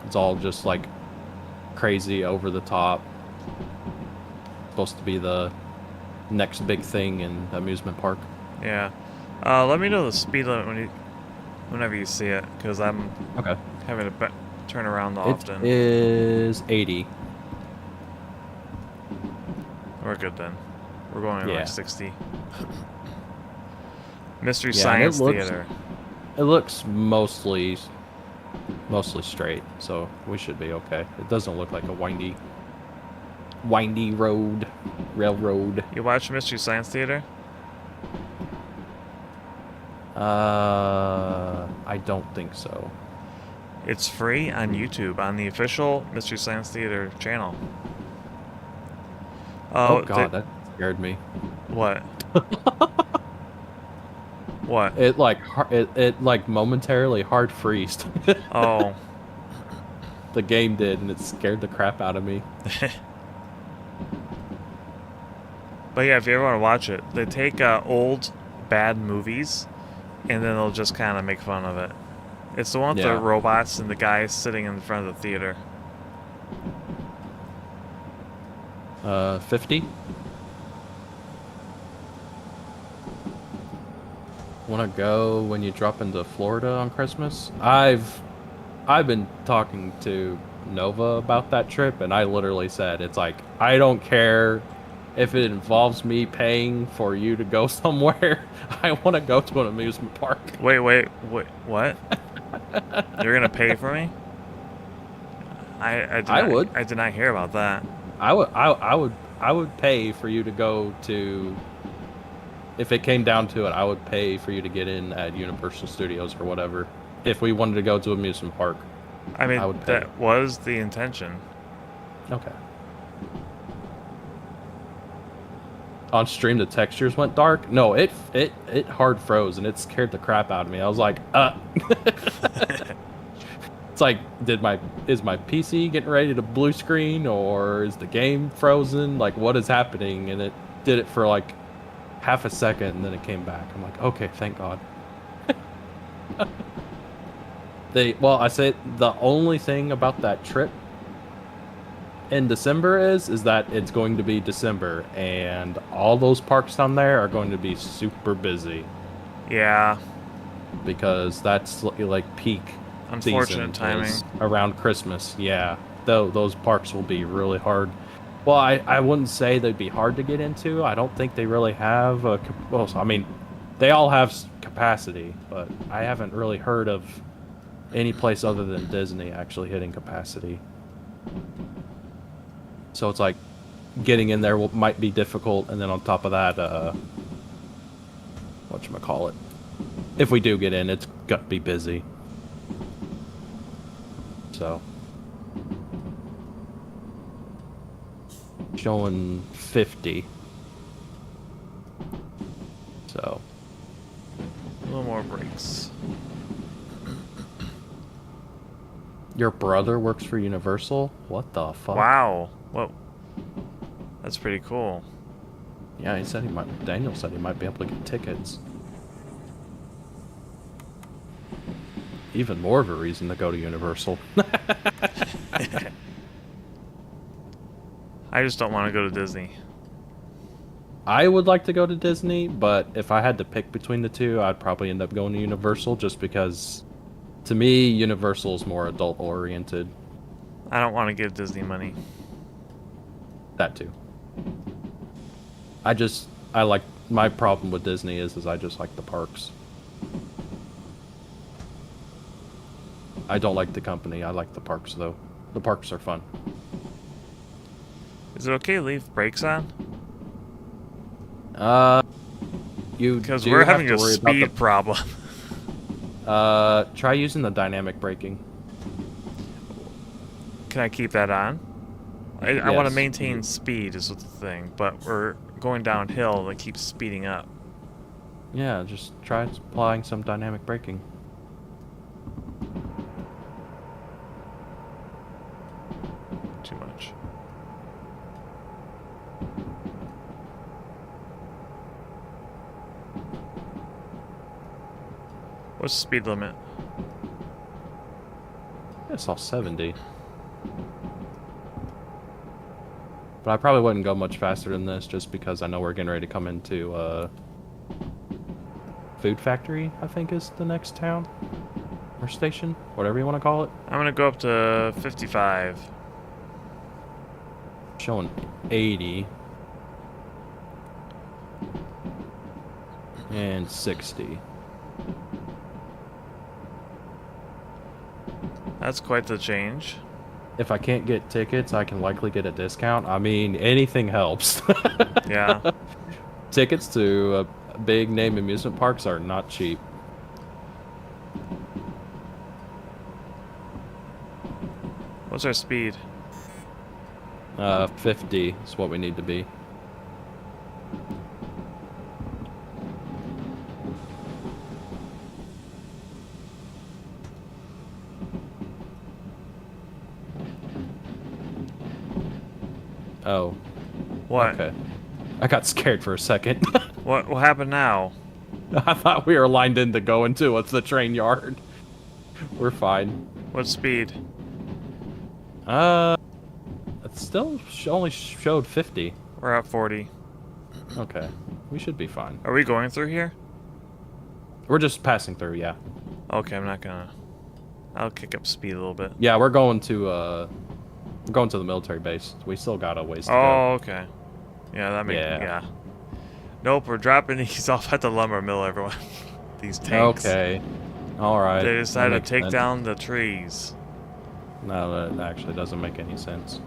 It's all just like crazy, over the top. Supposed to be the next big thing in amusement park. Yeah. Let me know the speed limit whenever you see it, because I'm having to turn around often. It is 80. We're good then. We're going like 60. Mystery Yeah, Science Theater. It looks mostly straight, so we should be okay. It doesn't look like a windy railroad. You watch Mystery Science Theater? I don't think so. It's free on YouTube on the official Mystery Science Theater channel. Oh god, that scared me. What? What? It like momentarily hard freezed. Oh. The game did, and it scared the crap out of me. But yeah, if you ever want to watch it, they take old bad movies, and then they'll just kind of make fun of it. It's the one with the robots and the guy sitting in front of the theater. 50? Want to go when you drop into Florida on Christmas? I've been talking to Nova about that trip, and I literally said, it's like, I don't care if it involves me paying for you to go somewhere. I want to go to an amusement park. Wait, what? You're gonna pay for me? I would. I did not hear about that. I would pay for you to go to. If it came down to it, I would pay for you to get in at Universal Studios or whatever. If we wanted to go to amusement park, I mean, that was the intention. Okay. on stream the textures went dark. No, it hard froze and it scared the crap out of me. I was like, It's like, is my PC getting ready to blue screen or is the game frozen? Like, what is happening? And it did it for like half a second and then it came back. I'm like, okay, thank God. I say the only thing about that trip in December is that it's going to be December and all those parks down there are going to be super busy. Yeah. Because that's like peak unfortunate timing around Christmas. Yeah. Those parks will be really hard. Well, I wouldn't say they'd be hard to get into. I don't think they really have I mean, they all have capacity, but I haven't really heard of any place other than Disney actually hitting capacity. So it's like getting in there might be difficult, and then on top of that, whatchamacallit, if we do get in, it's gonna be busy. So showing 50. So a little more breaks. Your brother works for Universal? What the fuck? Wow. Whoa. That's pretty cool. Yeah, Daniel said he might be able to get tickets. Even more of a reason to go to Universal. I just don't want to go to Disney. I would like to go to Disney, but if I had to pick between the two, I'd probably end up going to Universal just because, to me, Universal is more adult-oriented. I don't want to give Disney money. That too. My problem with Disney is I just like the parks. I don't like the company. I like the parks, though. The parks are fun. Is it okay to leave brakes on? Because we're having a speed problem. Try using the dynamic braking. Can I keep that on? I want to maintain speed is the thing, but we're going downhill and it keeps speeding up. Yeah, just try applying some dynamic braking. Too much. What's the speed limit? I saw 70. But I probably wouldn't go much faster than this just because I know we're getting ready to come into Food Factory, I think is the next town. Or station, whatever you want to call it. I'm going to go up to 55. Showing 80. And 60. That's quite the change. If I can't get tickets, I can likely get a discount. I mean, anything helps. Yeah. Tickets to big name amusement parks are not cheap. What's our speed? 50 is what we need to be. Oh. What? Okay. I got scared for a second. What happened now? I thought we were lined in to go into the train yard. We're fine. What speed? It still only showed 50. We're at 40. Okay. We should be fine. Are we going through here? We're just passing through, yeah. Okay, I'm not gonna... I'll kick up speed a little bit. Yeah, we're going to the military base. We still got a ways to go. Oh, okay. Yeah, that makes... Yeah. Nope, we're dropping these off at the lumber mill, everyone. These tanks. Okay. Alright. They decided to take down the trees. No, that actually doesn't make any sense.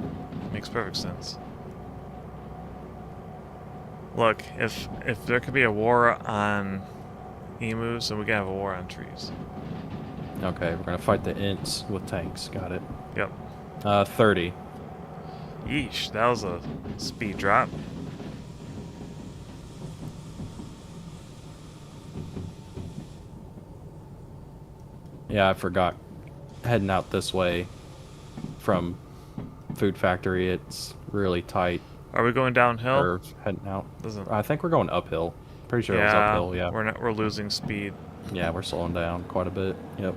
Makes perfect sense. Look, if there could be a war on emus, then we can have a war on trees. Okay, we're gonna fight the ints with tanks. Got it. Yep. 30. Yeesh, that was a speed drop. Yeah, I forgot. Heading out this way from Food Factory, it's really tight. Are we going downhill? Curve heading out. Doesn't. I think we're going uphill. Pretty sure it was Yeah, uphill. Yeah. we're losing speed. Yeah, we're slowing down quite a bit. Yep.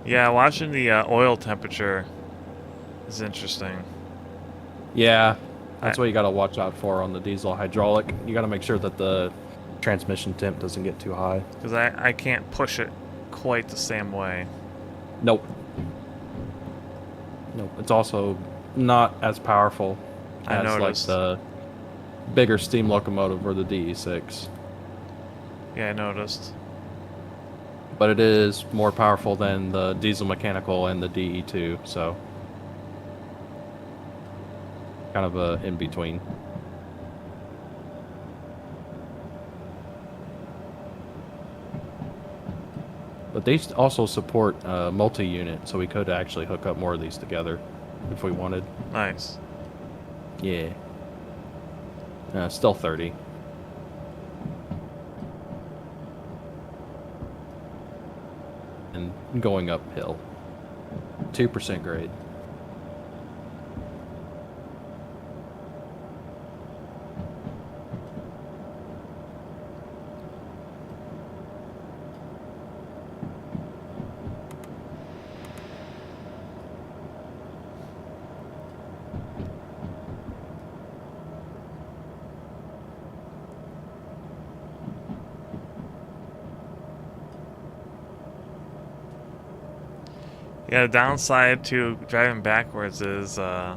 Yeah, watching the oil temperature is interesting. Yeah, that's what you got to watch out for on the diesel hydraulic. You got to make sure that the transmission temp doesn't get too high. Because I can't push it quite the same way. Nope. Nope. It's also not as powerful as like the bigger steam locomotive or the DE6. Yeah, I noticed. But it is more powerful than the diesel mechanical and the DE2, so kind of a in between. But they also support multi-unit, so we could actually hook up more of these together if we wanted. Nice. Yeah. Still 30. And going uphill. 2% grade. Yeah, the downside to driving backwards is I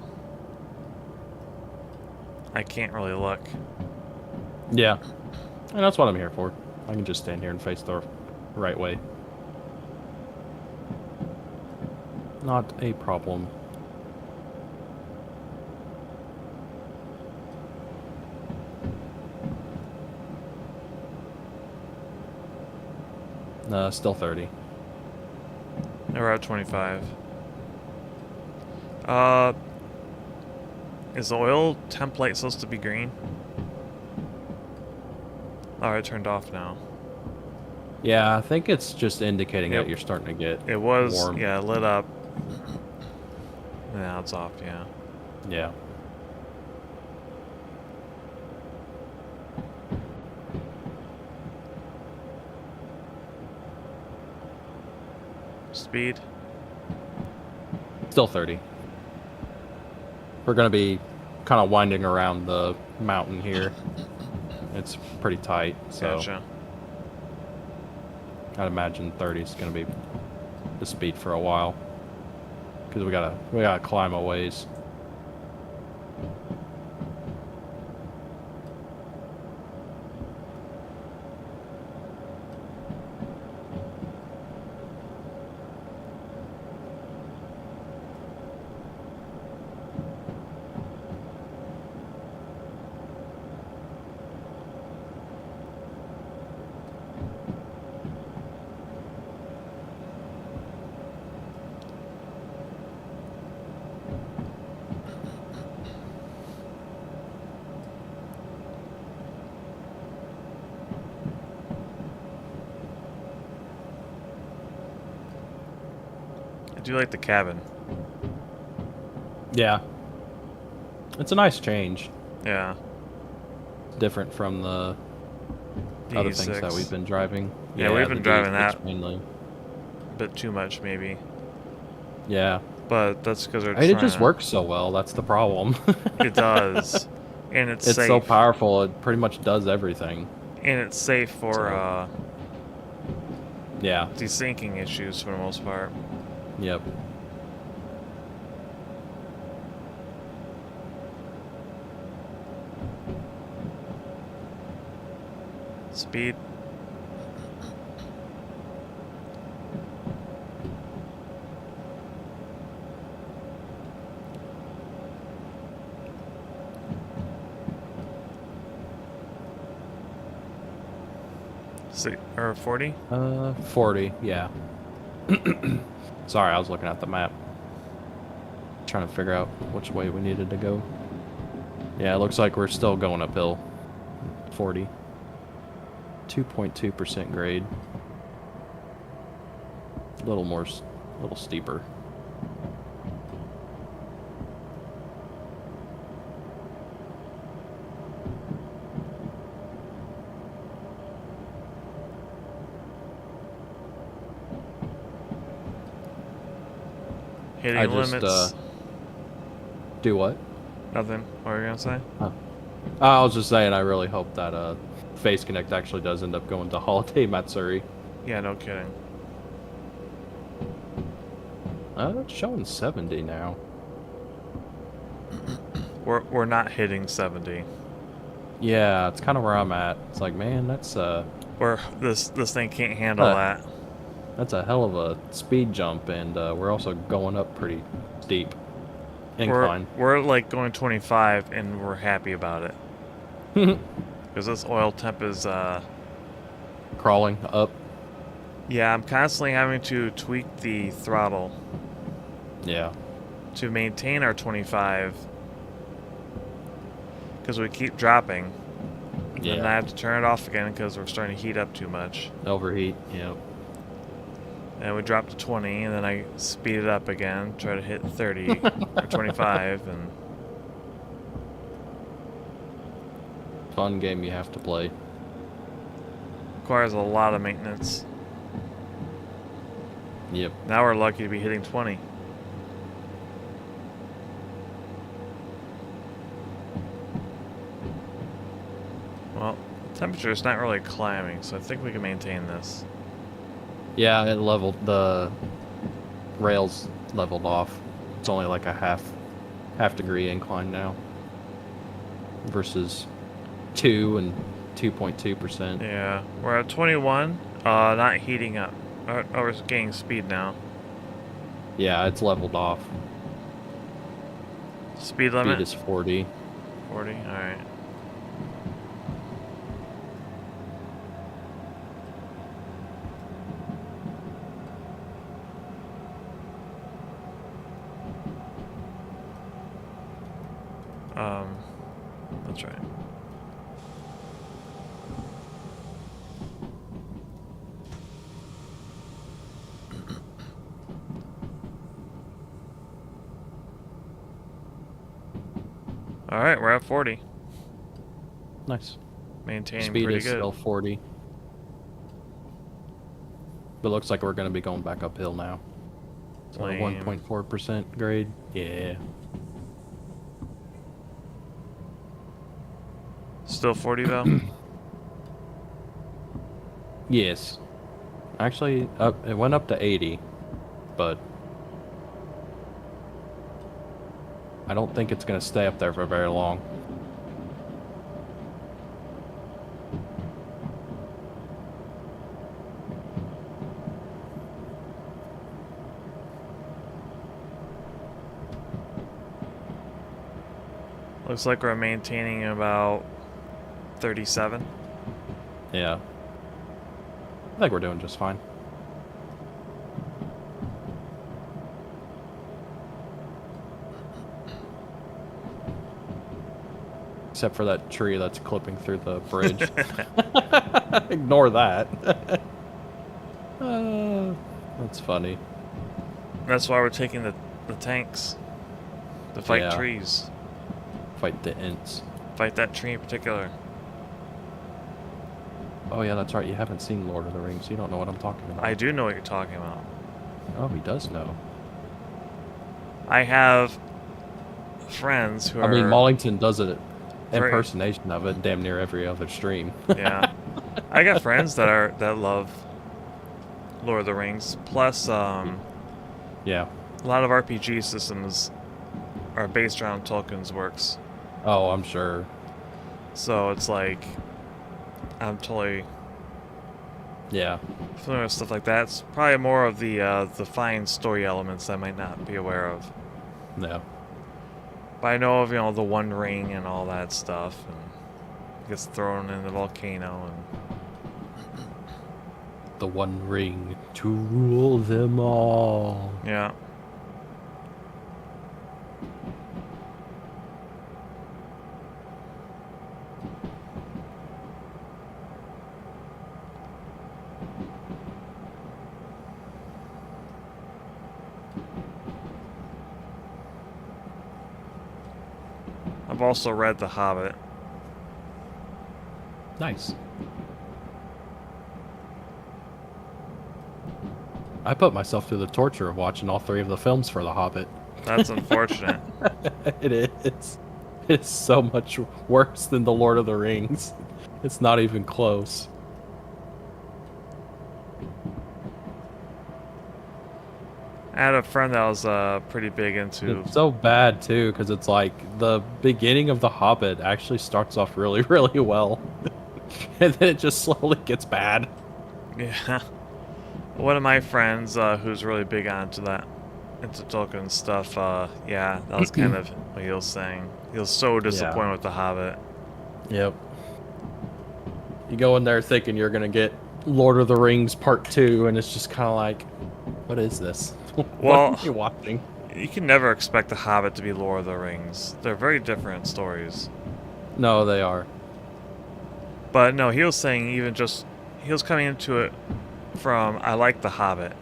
can't really look. Yeah. And that's what I'm here for. I can just stand here and face the right way. Not a problem. Still 30. We're at 25. Is the oil temp light supposed to be green? Oh, it turned off now. Yeah, I think it's just indicating that you're starting to get It was, warm. yeah, lit up. Now it's off, yeah. Yeah. Speed? Still 30. We're going to be kind of winding around the mountain here. It's pretty tight, so Gotcha. I'd imagine 30 is going to be the speed for a while. Because we gotta climb a ways. I do like the cabin. Yeah. It's a nice change. Yeah. Different from the other things that we've been driving. Yeah, we've been driving that mainly. A bit too much, maybe. Yeah. But that's because it just works so well. That's the problem. It does. And it's safe. So powerful. It pretty much does everything. And it's safe for yeah, desyncing issues for the most part. Yep. Speed. Or 40? 40, yeah. Sorry, I was looking at the map. Trying to figure out which way we needed to go. Yeah, it looks like we're still going uphill. 40. 2.2% grade. A little steeper. Hitting I just, limits. Do what? Nothing. What were you gonna say? Huh. I was just saying, I really hope that Face Connect actually does end up going to Holiday Matsuri. Yeah, no kidding. It's showing 70 now. We're not hitting 70. Yeah, it's kind of where I'm at. It's like, man, that's This thing can't handle that. That's a hell of a speed jump, and we're also going up pretty steep incline. We're like going 25, and we're happy about it. Because this oil temp is crawling up. Yeah, I'm constantly having to tweak the throttle. Yeah. To maintain our 25. Because we keep dropping. Yeah. And I have to turn it off again because we're starting to heat up too much. Overheat, yeah. And we drop to 20, and then I speed it up again, try to hit 30 or 25, and... Fun game you have to play. Requires a lot of maintenance. Yep. Now we're lucky to be hitting 20. Well, the temperature is not really climbing, so I think we can maintain this. Yeah, it leveled, the rails leveled off. It's only like a half degree incline now versus 2 and 2.2%. Yeah, we're at 21, not heating up. Oh, we're gaining speed now. Yeah, it's leveled off. Speed limit? Speed is 40. 40, alright. That's right. Alright, we're at 40. Nice. Maintaining Speed pretty is good. still 40. But looks like we're going to be going back uphill now. So 1.4% grade. Yeah. Still 40 though? Yes. Actually, it went up to 80, but I don't think it's going to stay up there for very long. Looks like we're maintaining about 37. Yeah. I think we're doing just fine. Except for that tree that's clipping through the bridge. Ignore that. That's funny. That's why we're taking the tanks. To fight trees. Fight the Ents. Fight that tree in particular. Oh yeah, that's right. You haven't seen Lord of the Rings. You don't know what I'm talking about. I do know what you're talking about. Oh, he does know. I have friends who are... I mean, Mollington does an impersonation of it damn near every other stream. Yeah. I got friends that love Lord of the Rings. Plus, yeah. A lot of RPG systems are based around Tolkien's works. Oh, I'm sure. So it's like... I'm totally familiar with stuff like that. It's probably more of the fine story elements I might not be aware of. Yeah. But I know of, the One Ring and all that stuff, and gets thrown in the volcano and the One Ring to rule them all. Yeah. I've also read The Hobbit. Nice. I put myself through the torture of watching all 3 of the films for The Hobbit. That's unfortunate. It is. It's so much worse than The Lord of the Rings. It's not even close. I had a friend that was pretty big into... It's so bad, too, because it's like the beginning of The Hobbit actually starts off really, really well. And then it just slowly gets bad. Yeah. One of my friends who's really big onto that, into Tolkien stuff, yeah, that was kind of what he was saying. He was so disappointed with The Hobbit. Yep. You go in there thinking you're going to get Lord of the Rings Part 2, and it's just kind of like, what is this? Well, what are you watching? You can never expect The Hobbit to be Lord of the Rings. They're very different stories. No, they are. But no, he was saying even just... He was coming into it from, I like The Hobbit.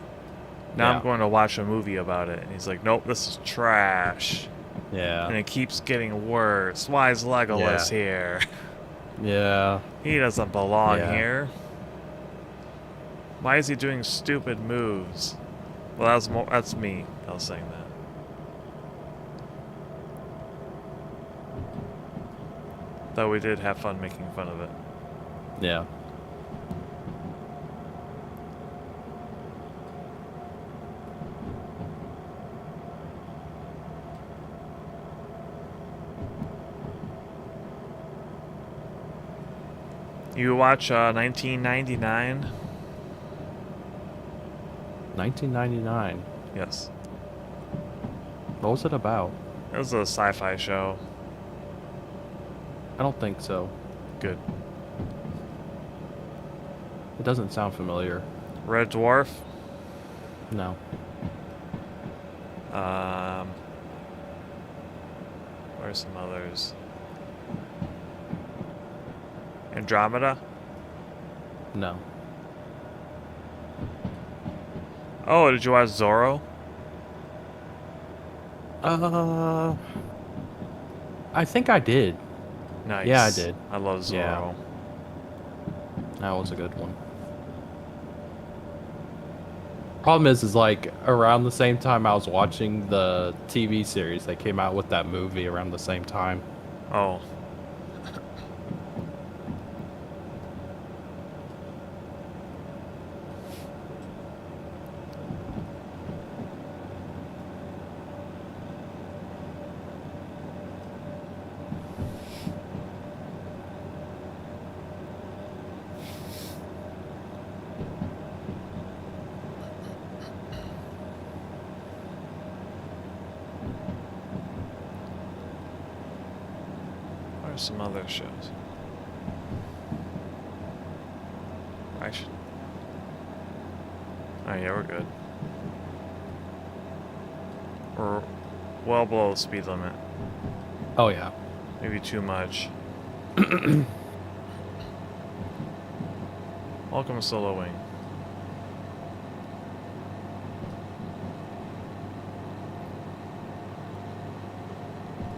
Now I'm going to watch a movie about it. And he's like, nope, this is trash. Yeah. And it keeps getting worse. Why is Legolas here? Yeah. He doesn't belong here. Why is he doing stupid moves? Well, that's me that was saying that. Though we did have fun making fun of it. Yeah. You watch 1999? 1999. Yes. What was it about? It was a sci-fi show. I don't think so. Good. It doesn't sound familiar. Red Dwarf? No. What are some others? Andromeda? No. Oh, did you watch Zorro? I think I did. Nice. Yeah, I did. I love Zorro. Yeah. That was a good one. Problem is like around the same time I was watching the TV series, they came out with that movie around the same time. Oh. Some other shows. I should. Oh yeah, we're good. We're well below the speed limit. Oh yeah. Maybe too much. Welcome to Solo Wing.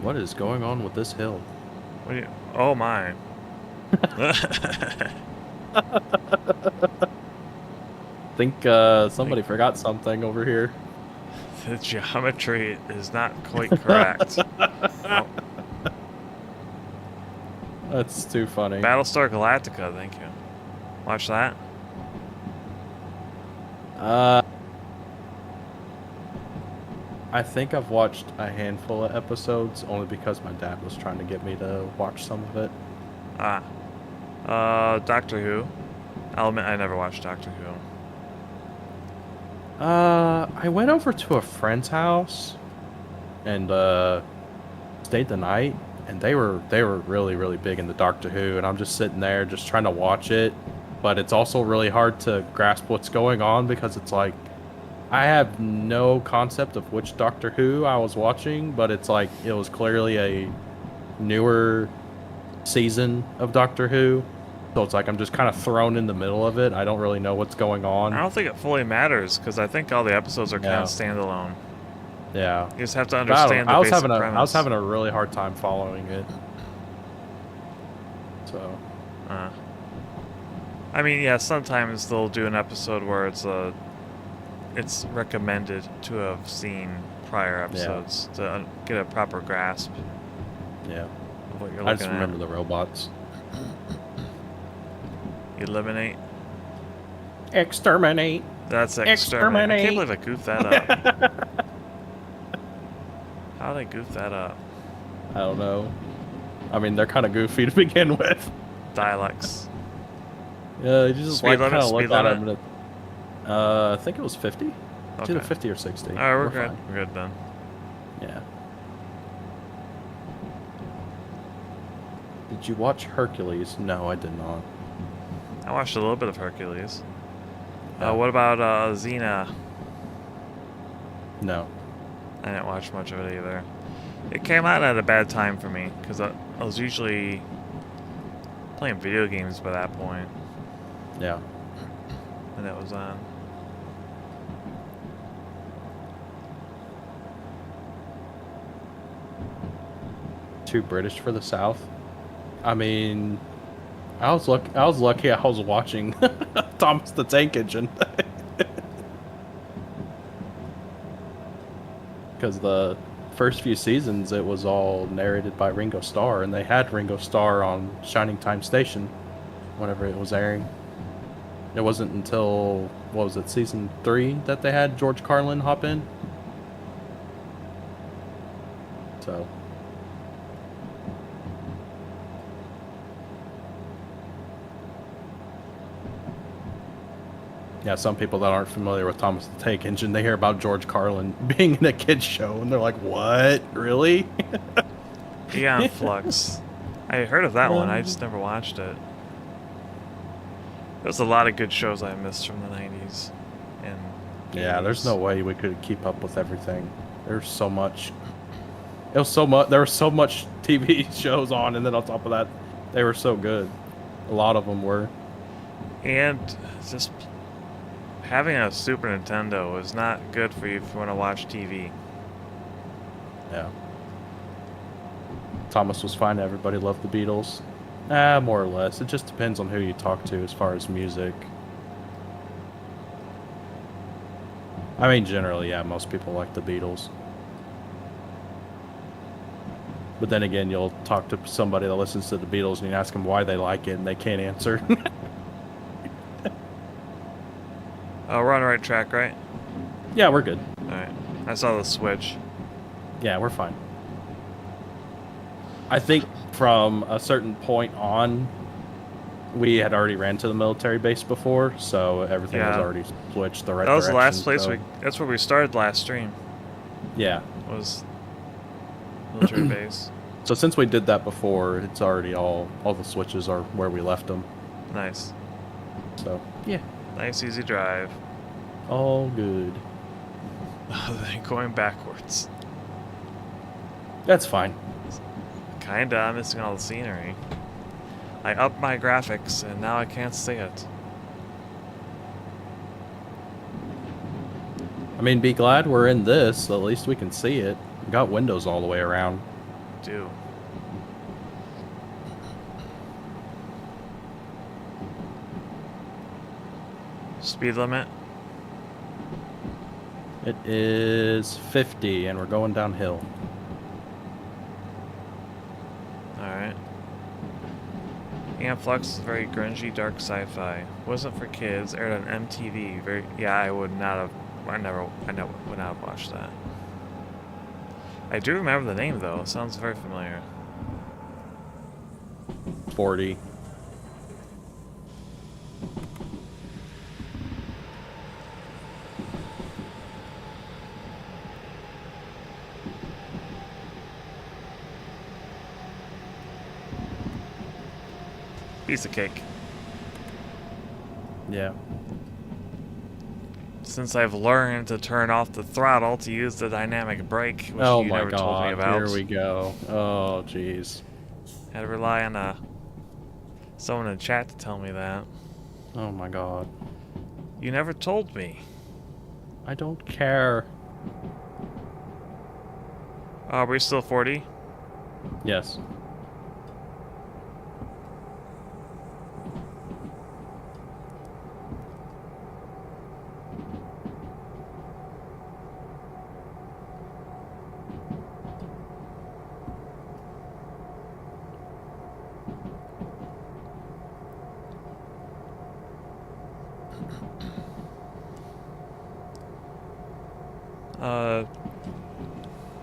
What is going on with this hill? What do you, oh my. Think somebody forgot something over here. The geometry is not quite correct. Oh. That's too funny. Battlestar Galactica, thank you. Watch that. I think I've watched a handful of episodes only because my dad was trying to get me to watch some of it. Doctor Who. I'll admit I never watched Doctor Who. I went over to a friend's house and stayed the night, and they were really, really big into Doctor Who, and I'm just sitting there just trying to watch it, but it's also really hard to grasp what's going on because it's like I have no concept of which Doctor Who I was watching, but it's like it was clearly a newer season of Doctor Who. So it's like I'm just kind of thrown in the middle of it. I don't really know what's going on. I don't think it fully matters because I think all the episodes are kind of standalone. Yeah. You just have to understand the basic premise. I was having a really hard time following it. So. I mean, yeah. Sometimes they'll do an episode where it's recommended to have seen prior episodes to get a proper grasp. Yeah. Of what you're looking I just remember the robots. Eliminate. Exterminate. That's exterminate. I can't believe I goofed that up. How did I goof that up? I don't know. I mean, they're kind of goofy to begin with. Dialects. Yeah, you just kind of look at them. I think it was 50. Okay. It's either 50 or 60. All right, we're good. Fine. We're good then. Yeah. Did you watch Hercules? No, I did not. I watched a little bit of Hercules. What about Xena? No. I didn't watch much of it either. It came out at a bad time for me because I was usually playing video games by that point. Yeah. And it was on. Too British for the South. I mean, I was lucky I was watching Thomas the Tank Engine. Because the first few seasons it was all narrated by Ringo Starr, and they had Ringo Starr on Shining Time Station whenever it was airing. It wasn't until, what was it, season 3 that they had George Carlin hop in. So yeah, some people that aren't familiar with Thomas the Tank Engine, they hear about George Carlin being in a kid's show, and they're like, what? Really? Eon Flux. I heard of that one, I just never watched it. There's a lot of good shows I missed from the 90s. And yeah, there's no way we could keep up with everything. There's so much. It was so much. There was so much TV shows on, and then on top of that, they were so good. A lot of them were. And just having a Super Nintendo is not good for you if you want to watch TV. Yeah. Thomas was fine. Everybody loved the Beatles. More or less. It just depends on who you talk to as far as music. I mean, generally, yeah, most people like the Beatles. But then again, you'll talk to somebody that listens to the Beatles and you ask them why they like it, and they can't answer. We're on the right track, right? Yeah, we're good. Alright. I saw the switch. Yeah, we're fine. I think from a certain point on, we had already ran to the military base before, so everything was already switched the right direction. That was the last place that's where we started last stream. Yeah. Was military base. So since we did that before, it's already all the switches are where we left them. Nice. So, yeah. Nice, easy drive. All good. Then going backwards. That's fine. Kinda, I'm missing all the scenery. I upped my graphics, and now I can't see it. I mean, be glad we're in this, so at least we can see it. We got windows all the way around. Do. Speed limit? It is 50, and we're going downhill. Alright. Eon Flux is very grungy, dark sci-fi. Wasn't for kids, aired on MTV. Yeah, I would not have... I would not have watched that. I do remember the name, though. It sounds very familiar. 40. Piece of cake. Yeah. Since I've learned to turn off the throttle to use the dynamic brake, which you never told me about. Here we go. Oh, jeez. Had to rely on someone in chat to tell me that. Oh my god. You never told me. I don't care. Are we still 40? Yes.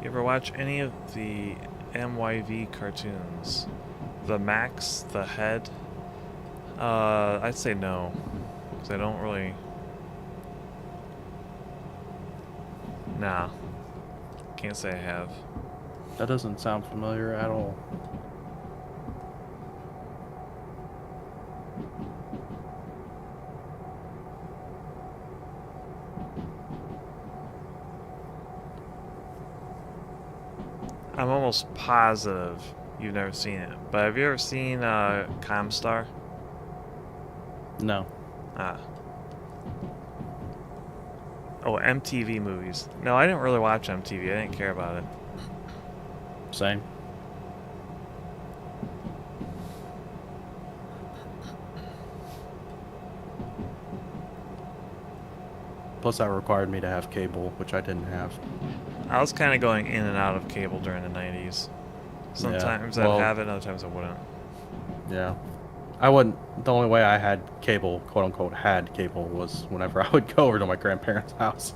You ever watch any of the MYV cartoons? The Max, the Head? I'd say no. Because I don't really... Nah. Can't say I have. That doesn't sound familiar at all. I'm almost positive you've never seen it. But have you ever seen Comstar? No. Ah. Oh, MTV movies. No, I didn't really watch MTV. I didn't care about it. Same. Plus, that required me to have cable, which I didn't have. I was kind of going in and out of cable during the 90s. Sometimes Yeah, well, I'd have it, other times I wouldn't. Yeah. I wouldn't. The only way I had cable, quote unquote, had cable was whenever I would go over to my grandparents' house.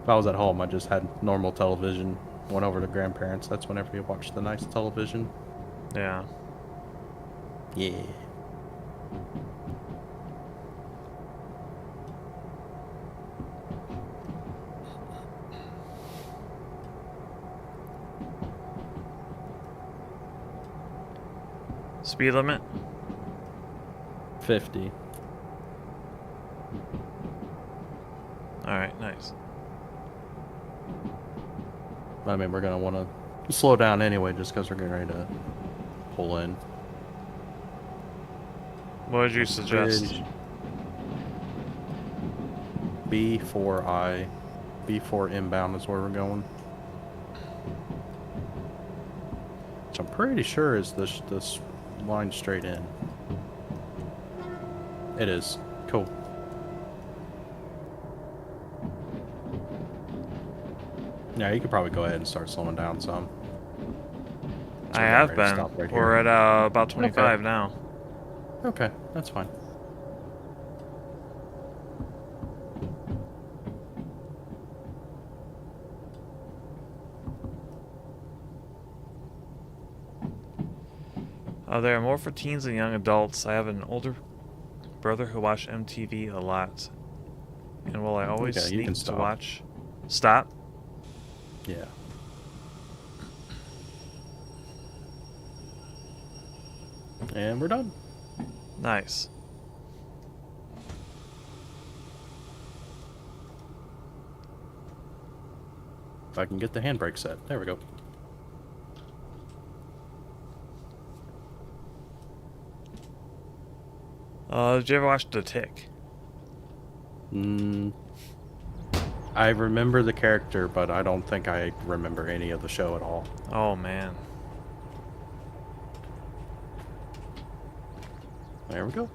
If I was at home, I just had normal television. Went over to grandparents. That's whenever you watch the nice television. Yeah. Yeah. Speed limit? 50. Alright, nice. I mean, we're going to want to slow down anyway just because we're getting ready to pull in. What would you suggest? Bridge. B4I. B4 inbound is where we're going. Which I'm pretty sure is this line straight in. It is. Cool. Yeah, you could probably go ahead and start slowing down some. I have been. Right We're at about 25 now. Okay, that's fine. There are more for teens and young adults. I have an older brother who watched MTV a lot. And will I always sneak to watch? Stop? Yeah. And we're done. Nice. If I can get the handbrake set. There we go. Did you ever watch The Tick? I remember the character, but I don't think I remember any of the show at all. Oh, man. There we go.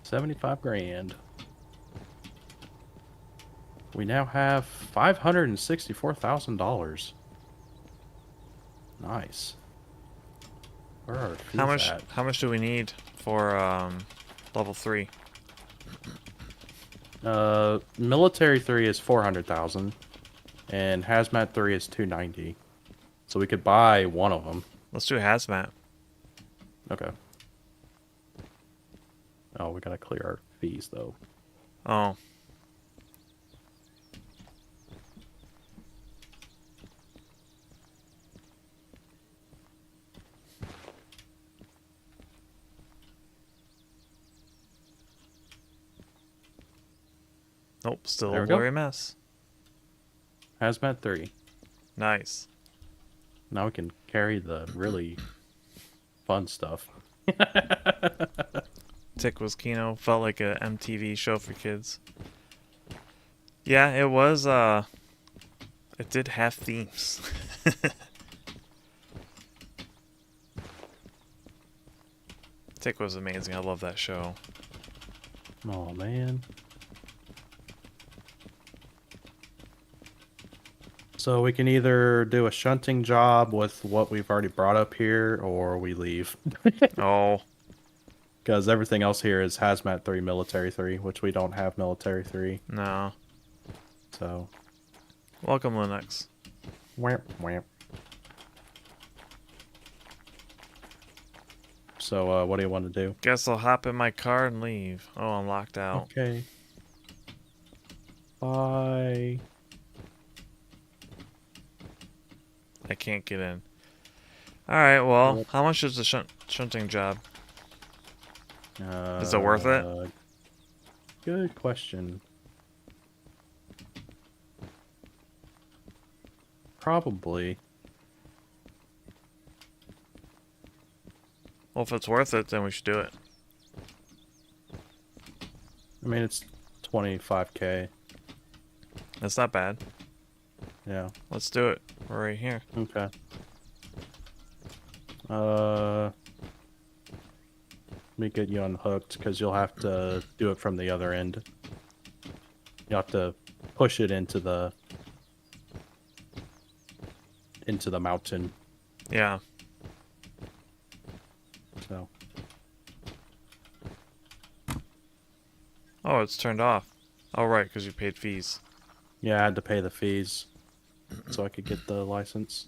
$75 grand. We now have $564,000. Nice. Where are our fees at? How much do we need for level 3? Military 3 is 400,000 and hazmat 3 is 290. So we could buy one of them. Let's do hazmat. Okay. Oh, we gotta clear our fees though. Oh. Nope, still a blurry mess. Hazmat 3. Nice. Now we can carry the really fun stuff. Tick was Kino. Felt like a MTV show for kids. Yeah, it was, it did have themes. Tick was amazing. I love that show. Oh, man. So we can either do a shunting job with what we've already brought up here, or we leave. Oh. Because everything else here is Hazmat 3, Military 3, which we don't have Military 3. No. So. Welcome, Linux. Whamp, whamp. So, what do you want to do? Guess I'll hop in my car and leave. Oh, I'm locked out. Okay. Bye. I can't get in. Alright, well, how much is the shunting job? Is it worth it? Good question. Probably. Well, if it's worth it, then we should do it. I mean, it's 25K. That's not bad. Yeah. Let's do it. We're right here. Okay. Let me get you unhooked, because you'll have to do it from the other end. You have to push it into the mountain. Yeah. So. Oh, it's turned off. Oh, right, because you paid fees. Yeah, I had to pay the fees so I could get the license.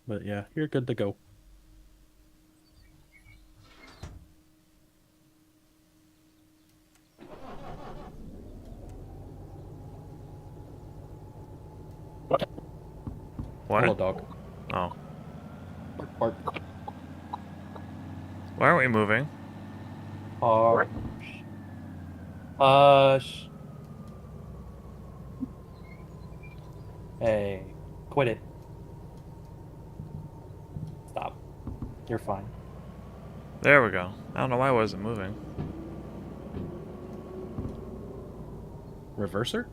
But yeah, you're good to go. What? Hello, dog. Oh. Bark, bark. Why aren't we moving? Hush. Hush. Hey, quit it. Stop. You're fine. There we go. I don't know why I wasn't moving. Reverser?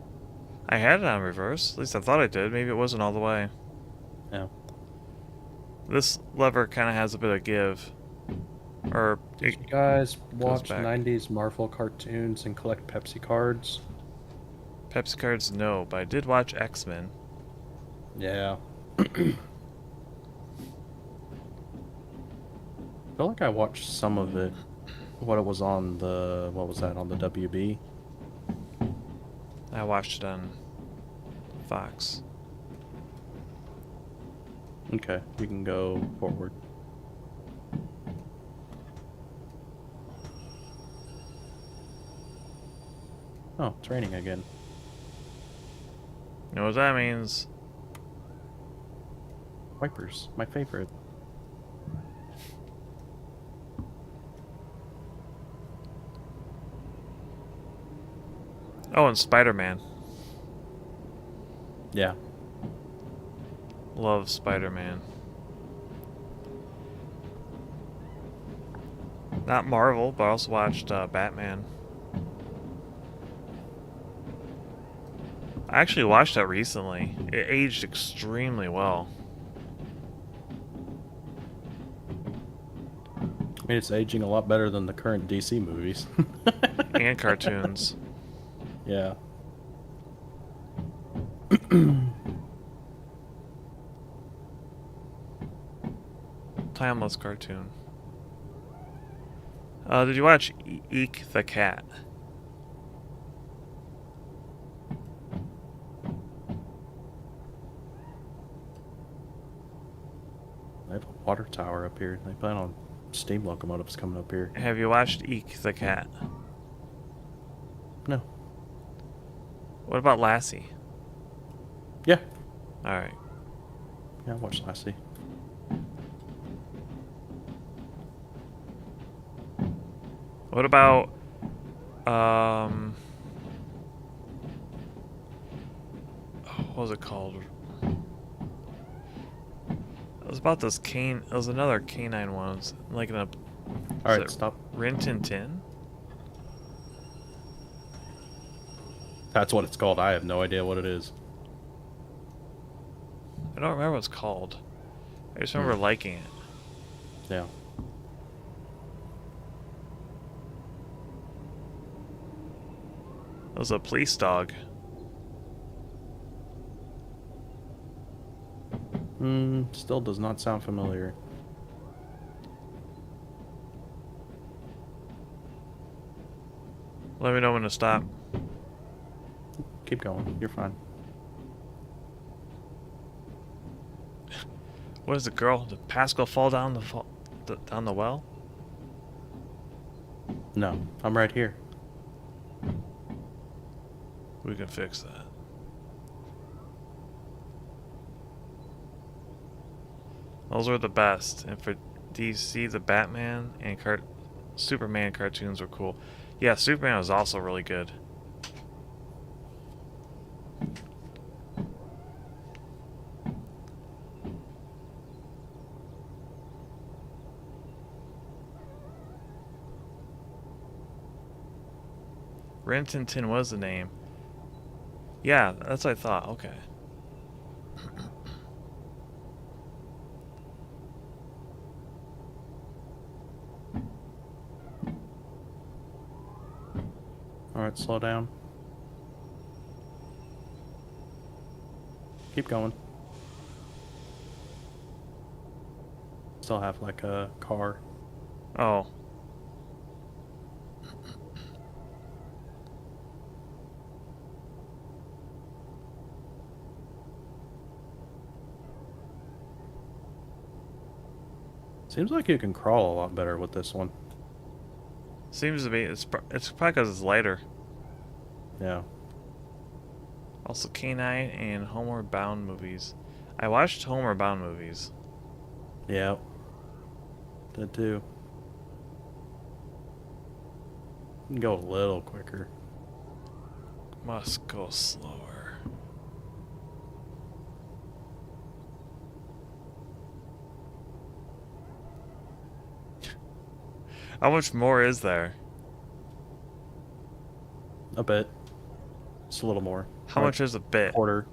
I had it on reverse. At least I thought I did. Maybe it wasn't all the way. No. This lever kind of has a bit of give. Or Did you guys watch back. 90s Marvel cartoons and collect Pepsi cards? Pepsi cards, no. But I did watch X-Men. Yeah. I feel like I watched some of it. What it was on the... What was that? On the WB? I watched it on Fox. Okay, you can go forward. Oh, it's raining again. You know what that means? Wipers, my favorite. Oh, and Spider-Man. Yeah. Love Spider-Man. Not Marvel, but I also watched Batman. I actually watched that recently. It aged extremely well. I mean, it's aging a lot better than the current DC movies. And cartoons. Yeah. Timeless cartoon. Did you watch Eek the Cat? They have a water tower up here. They plan on steam locomotives coming up here. Have you watched Eek the Cat? No. What about Lassie? Yeah. Alright. Yeah, I watched Lassie. What about what was it called? It was about this cane. It was another canine one. It was like in a Is Alright, it stop. Rin Tin Tin? That's what it's called. I have no idea what it is. I don't remember what it's called. I just remember liking it. Yeah. It was a police dog. Still does not sound familiar. Let me know when to stop. Keep going. You're fine. What is the girl? Did Pascal fall down down the well? No, I'm right here. We can fix that. Those were the best. And for DC, the Batman and Superman cartoons were cool. Yeah, Superman was also really good. Rin Tin Tin was the name. Yeah, that's what I thought. Okay. Alright, slow down. Keep going. Still have like a car. Oh. Seems like you can crawl a lot better with this one. Seems to be. It's probably because it's lighter. Yeah. Also, Canine and Homeward Bound movies. I watched Homeward Bound movies. Yeah. Did too. You can go a little quicker. Must go slower. How much more is there? A bit. Just a little more. How much is a bit? Quarter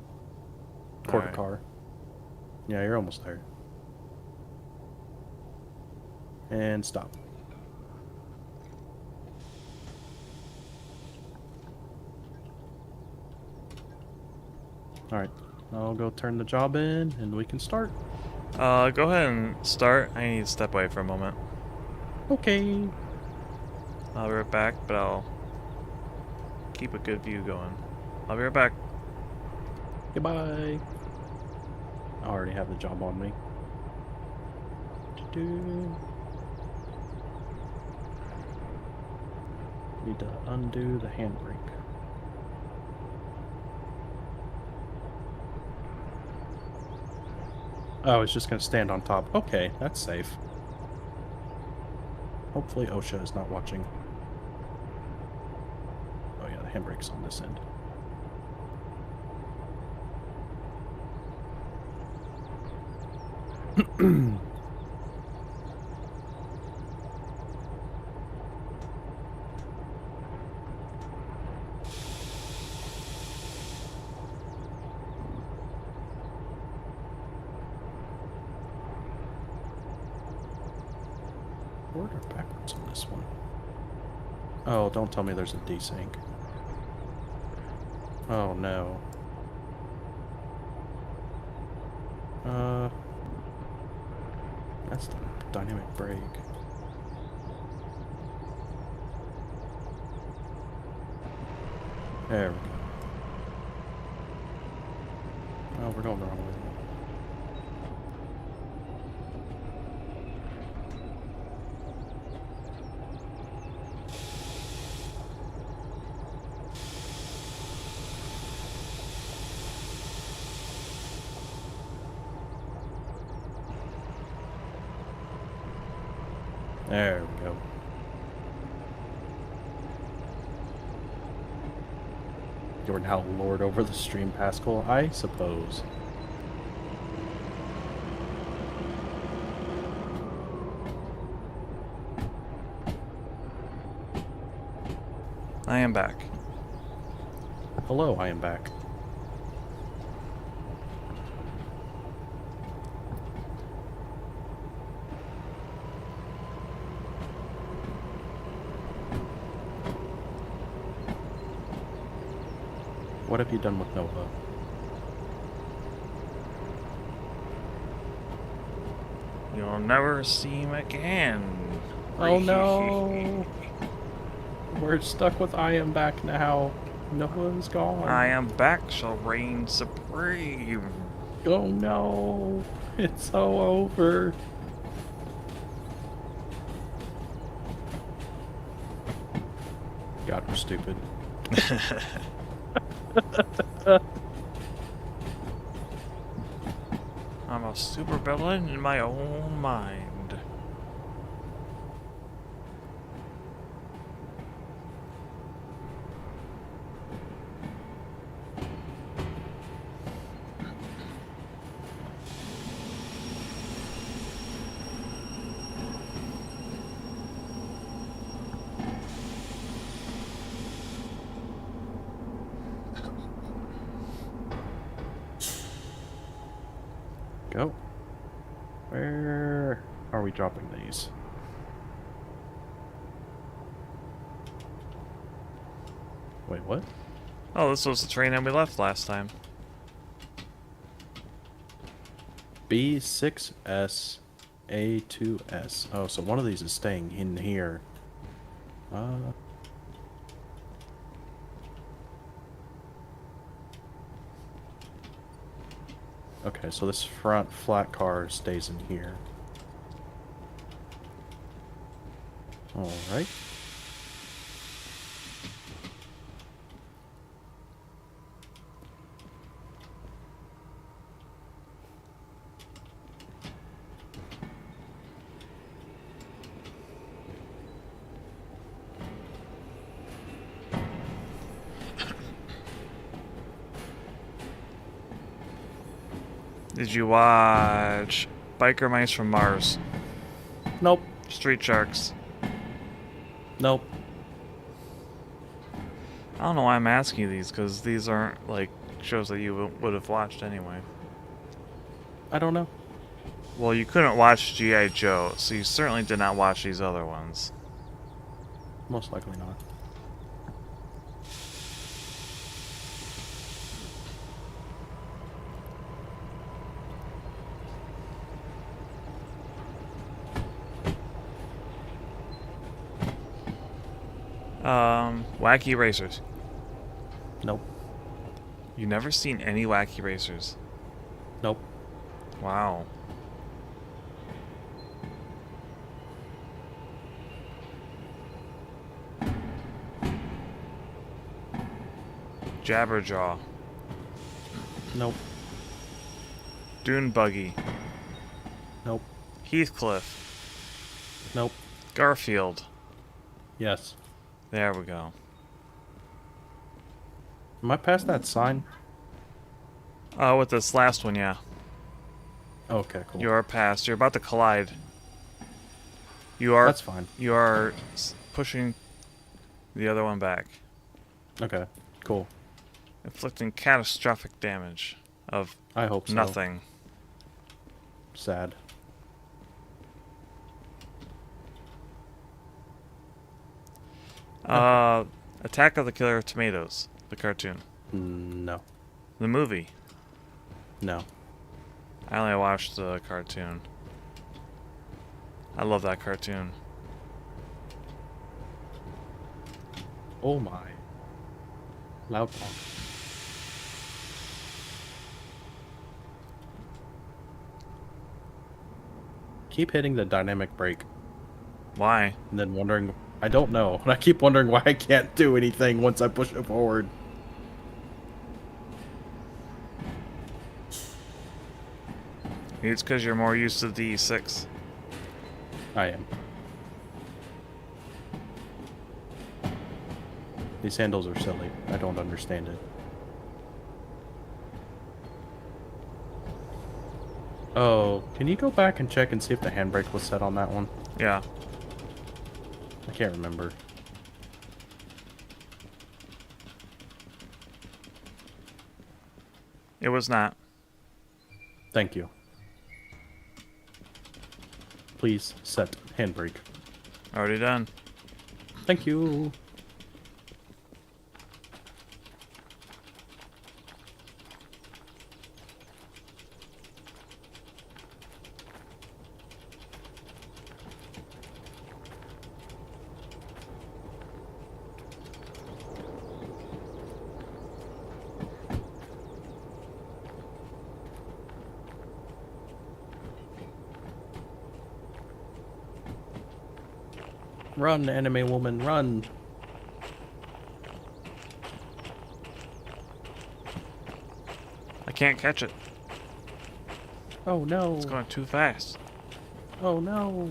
Alright. car. Yeah, you're almost there. And stop. Alright, I'll go turn the job in and we can start. Go ahead and start. I need to step away for a moment. Okay. I'll be right back, but I'll keep a good view going. I'll be right back. Goodbye. I already have the job on me. Need to undo the handbrake. Oh, it's just going to stand on top. Okay, that's safe. Hopefully OSHA is not watching. Oh yeah, the handbrake's on this end. Forward or backwards on this one? Oh, don't tell me there's a desync. Oh no. That's the dynamic brake. There we go. Oh, we're going the wrong way. There we go. You're now lord over the stream, Pascal, I suppose. I am back. Hello, I am back. What have you done with Nova? You'll never see him again. Oh no! We're stuck with I am back now. Nova's gone. I am back shall reign supreme. Oh no! It's so over. God, we're stupid. I'm a supervillain in my own mind. Go. Where are we dropping these? Wait, what? Oh, this was the train that we left last time. B6S A2S. Oh, so one of these is staying in here. Okay, so this front flat car stays in here. Alright. Did you watch Biker Mice from Mars? Nope. Street Sharks? Nope. I don't know why I'm asking you these, because these aren't, like, shows that you would have watched anyway. I don't know. Well, you couldn't watch G.I. Joe, so you certainly did not watch these other ones. Most likely not. Wacky Racers. Nope. You never seen any Wacky Racers? Nope. Wow. Jabberjaw. Nope. Dune Buggy. Nope. Heathcliff. Nope. Garfield. Yes. There we go. Am I past that sign? Oh, with this last one, yeah. Okay, cool. You are past. You're about to collide. You are. That's fine. You are pushing the other one back. Okay, cool. Inflicting catastrophic damage of I hope so. nothing. Sad. Attack of the Killer Tomatoes, the cartoon. No. The movie. No. I only watched the cartoon. I love that cartoon. Oh my. Loud punk. Keep hitting the dynamic brake. Why? And then wondering... I don't know. I keep wondering why I can't do anything once I push it forward. It's because you're more used to the E6. I am. These handles are silly. I don't understand it. Oh, can you go back and check and see if the handbrake was set on that one? Yeah. I can't remember. It was not. Thank you. Please set handbrake. Already done. Thank you. Run, anime woman, run. I can't catch it. Oh no. It's going too fast. Oh no.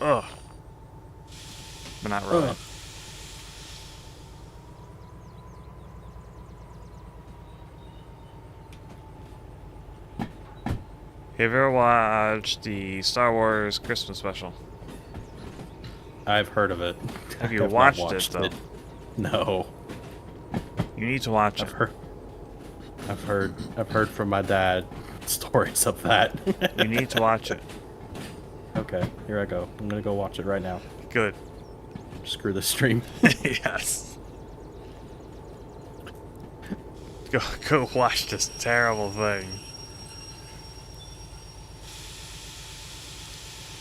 Ugh. But not really. Ugh. Have you ever watched the Star Wars Christmas special? I've heard of it. Have you I've not watched it, though? No. You need to watch it. I've heard from my dad stories of that. You need to watch it. Okay, here I go. I'm gonna go watch it right now. Good. Screw the stream. Yes. Go watch this terrible thing.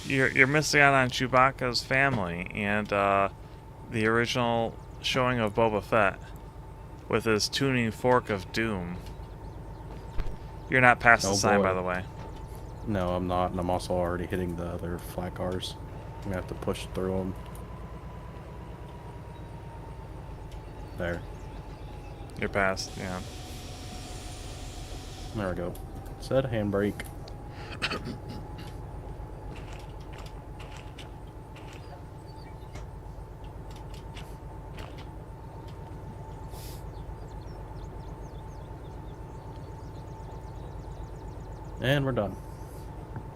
You're missing out on Chewbacca's family and the original showing of Boba Fett with his tuning fork of doom. You're not past the sign, by the way. No, I'm not, and I'm also already hitting the other flat cars. I'm gonna have to push through them. There. You're past, yeah. There we go. Set handbrake. And we're done.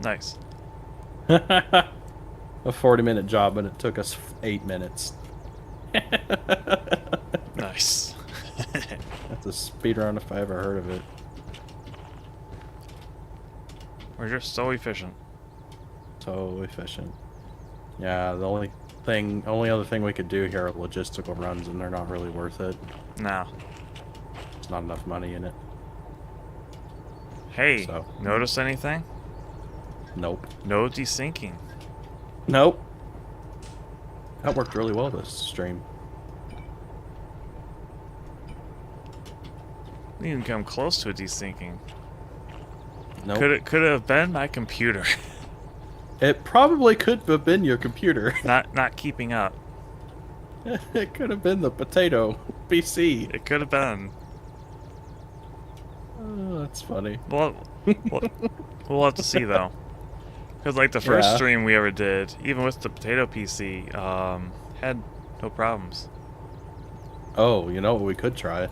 Nice. A 40-minute job, and it took us 8 minutes. Nice. That's a speedrun if I ever heard of it. We're just so efficient. So efficient. Yeah, the only other thing we could do here are logistical runs, and they're not really worth it. No. There's not enough money in it. Hey, So. notice anything? Nope. No desyncing. Nope. That worked really well this stream. You can come close to a desyncing. Nope. Could it have been my computer? It probably could have been your computer. not keeping up. It could have been the potato PC. It could have been. Oh, that's funny. Well, we'll have to see though. Because like the first stream we ever did, even with the potato PC, had no problems. Oh, you know what we could try?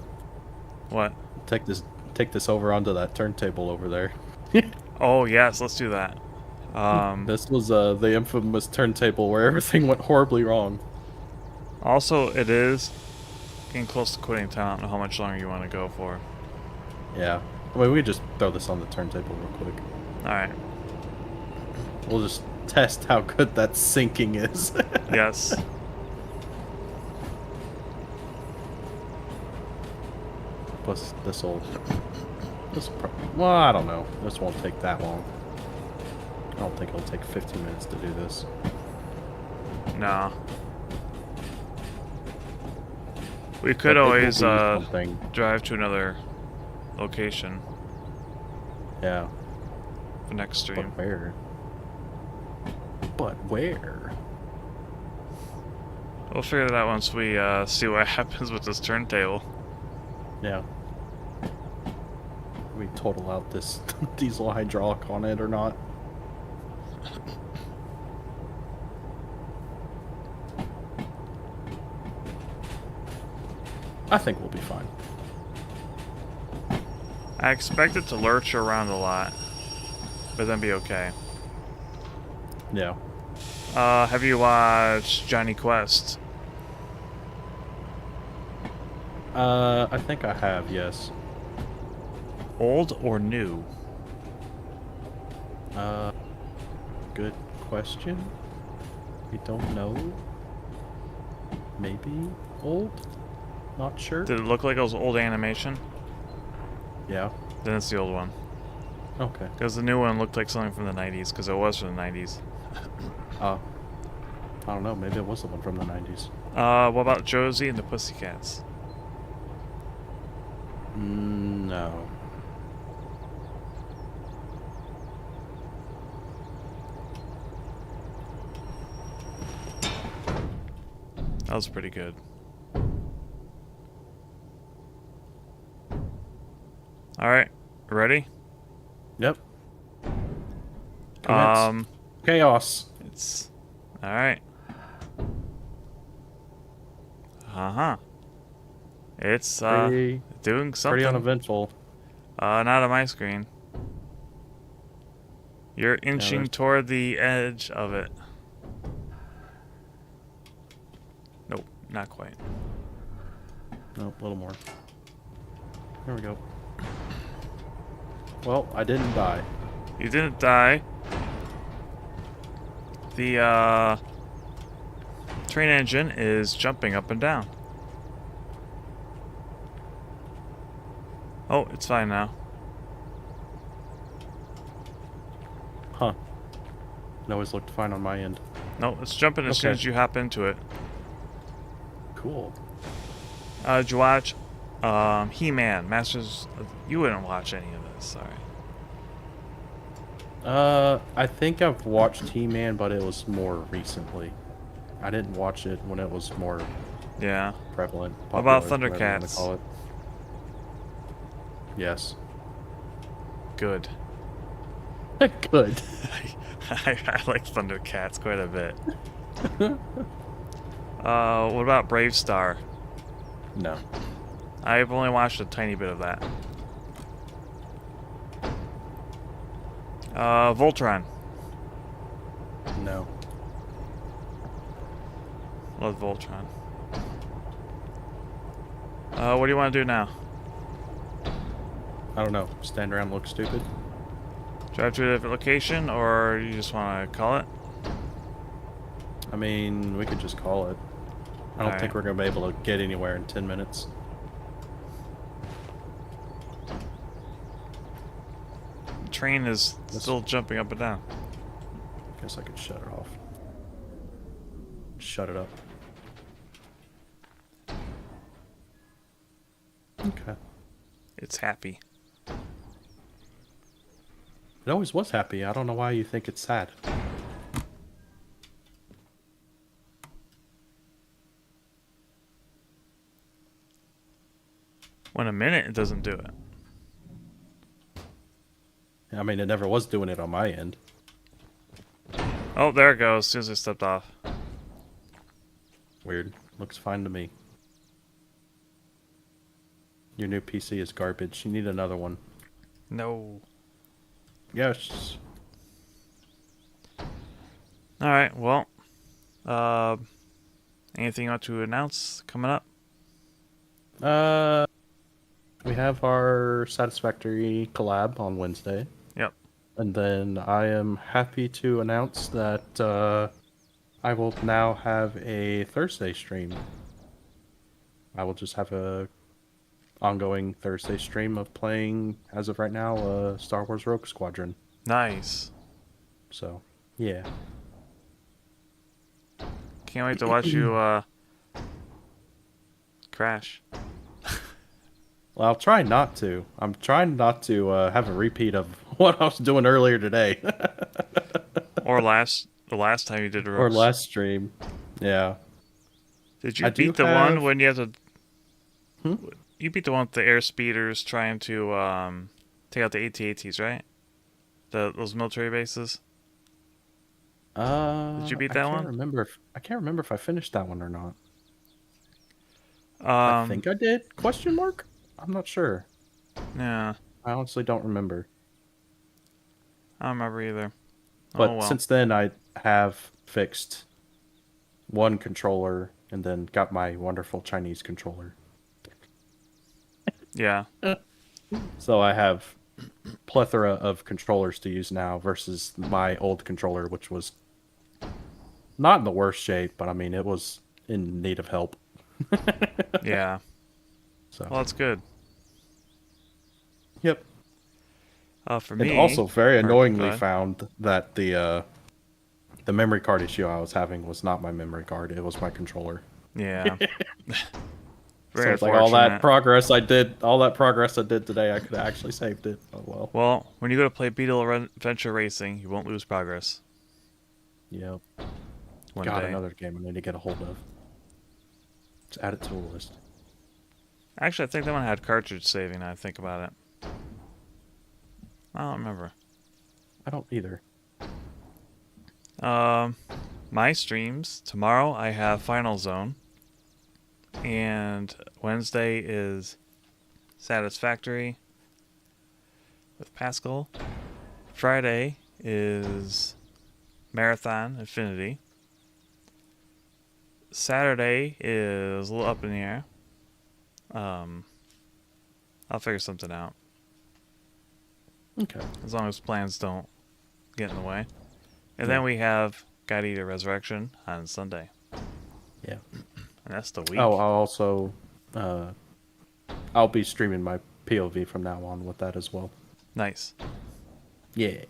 What? Take this over onto that turntable over there. Oh yes, let's do that. This was the infamous turntable where everything went horribly wrong. Also, it is getting close to quitting time. I don't know how much longer you want to go for. Yeah. I mean, we could just throw this on the turntable real quick. Alright. We'll just test how good that syncing is. Yes. Plus, well, I don't know. This won't take that long. I don't think it'll take 15 minutes to do this. No. We could always drive to another location. Yeah. The next stream. But where? But where? We'll figure that out once we see what happens with this turntable. Yeah. We total out this diesel hydraulic on it or not. I think we'll be fine. I expect it to lurch around a lot, but then be okay. Yeah. Have you watched Johnny Quest? I think I have, yes. Old or new? Good question. We don't know. Maybe old? Not sure. Did it look like it was old animation? Yeah. Then it's the old one. Okay. Because the new one looked like something from the 90s, because it was from the 90s. I don't know. Maybe it was the one from the 90s. What about Josie and the Pussycats? No. That was pretty good. Alright, ready? Yep. Commence. Chaos. It's... Alright. Uh-huh. It's, doing something. Pretty uneventful. Not on my screen. You're inching toward the edge of it. Nope, not quite. Nope, a little more. There we go. Well, I didn't die. You didn't die. The, train engine is jumping up and down. Oh, it's fine now. Huh. It always looked fine on my end. No, it's jumping as soon as you hop into it. Cool. Did you watch He-Man, Masters of... You wouldn't watch any of this, sorry. I think I've watched He-Man, but it was more recently. I didn't watch it when it was more prevalent. What about popular, whatever you wanna Thundercats? call it. Yes. Good. Good. I like Thundercats quite a bit. What about Brave Star? No. I've only watched a tiny bit of that. Voltron. No. Love Voltron. What do you want to do now? I don't know. Stand around and look stupid? Drive to a different location, or you just want to call it? I mean, we could just call it. I don't think we're going to be able to get anywhere in 10 minutes. The train is still jumping up and down. Guess I could shut it off. Shut it up. Okay. It's happy. It always was happy. I don't know why you think it's sad. When a minute, it doesn't do it. I mean, it never was doing it on my end. Oh, there it goes. As soon as I stepped off. Weird. Looks fine to me. Your new PC is garbage. You need another one. No. Yes. Alright, well. Anything you want to announce coming up? We have our Satisfactory collab on Wednesday. Yep. And then I am happy to announce that I will now have a Thursday stream. I will just have a ongoing Thursday stream of playing, as of right now, Star Wars Rogue Squadron. Nice. So, yeah. Can't wait to watch you crash. Well, I'll try not to. I'm trying not to have a repeat of what I was doing earlier today. Or the last time you did a Or last stream. Yeah. Did you beat the one when you have to... You beat the one with the air speeders trying to take out the AT-ATs, right? Those military bases? Did you beat that one? I can't remember if I finished that one or not. I think I did? Question mark? I'm not sure. Yeah. I honestly don't remember. I don't remember either. But since then, I have fixed one controller and then got my wonderful Chinese controller. Yeah. So I have plethora of controllers to use now versus my old controller, which was not in the worst shape, but I mean, it was in need of help. Yeah. So, Well, that's good. yep. For And me, also very go annoyingly ahead. found that the memory card issue I was having was not my memory card; it was my controller. Yeah. So Very it's like all that unfortunate. progress I did today, I could have actually saved it. Oh well. Well, when you go to play Beetle Adventure Racing, you won't lose progress. Yep. One God, day. another game I need to get a hold of. Just add it to the list. Actually, I think that one had cartridge saving. Now I think about it. I don't remember. I don't either. My streams tomorrow. I have Final Zone, and Wednesday is Satisfactory with Pascal. Friday is Marathon Infinity. Saturday is a little up in the air. I'll figure something out. Okay. As long as plans don't get in the way. And Yeah. then we have God Eater Resurrection on Sunday. Yeah. And that's the week. Oh, I'll also, I'll be streaming my POV from now on with that as well. Nice. Yeah.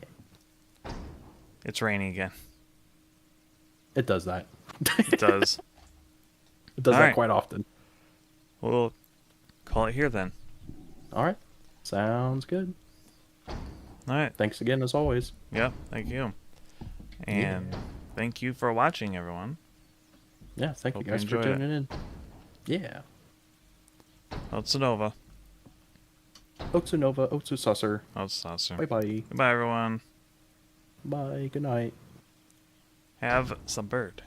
It's raining again. It does that. It does. It does All that right. quite often. We'll call it here then. All right. Sounds good. All right. Thanks again, as always. Yep. Thank you. And thank you for watching, everyone. Yeah, thank Hope you you guys for enjoyed tuning in. Yeah. Otsunova. Otsunova, Otsusaucer. Otsusaucer. Bye-bye. Goodbye, everyone. Bye. Good night. Have some bird.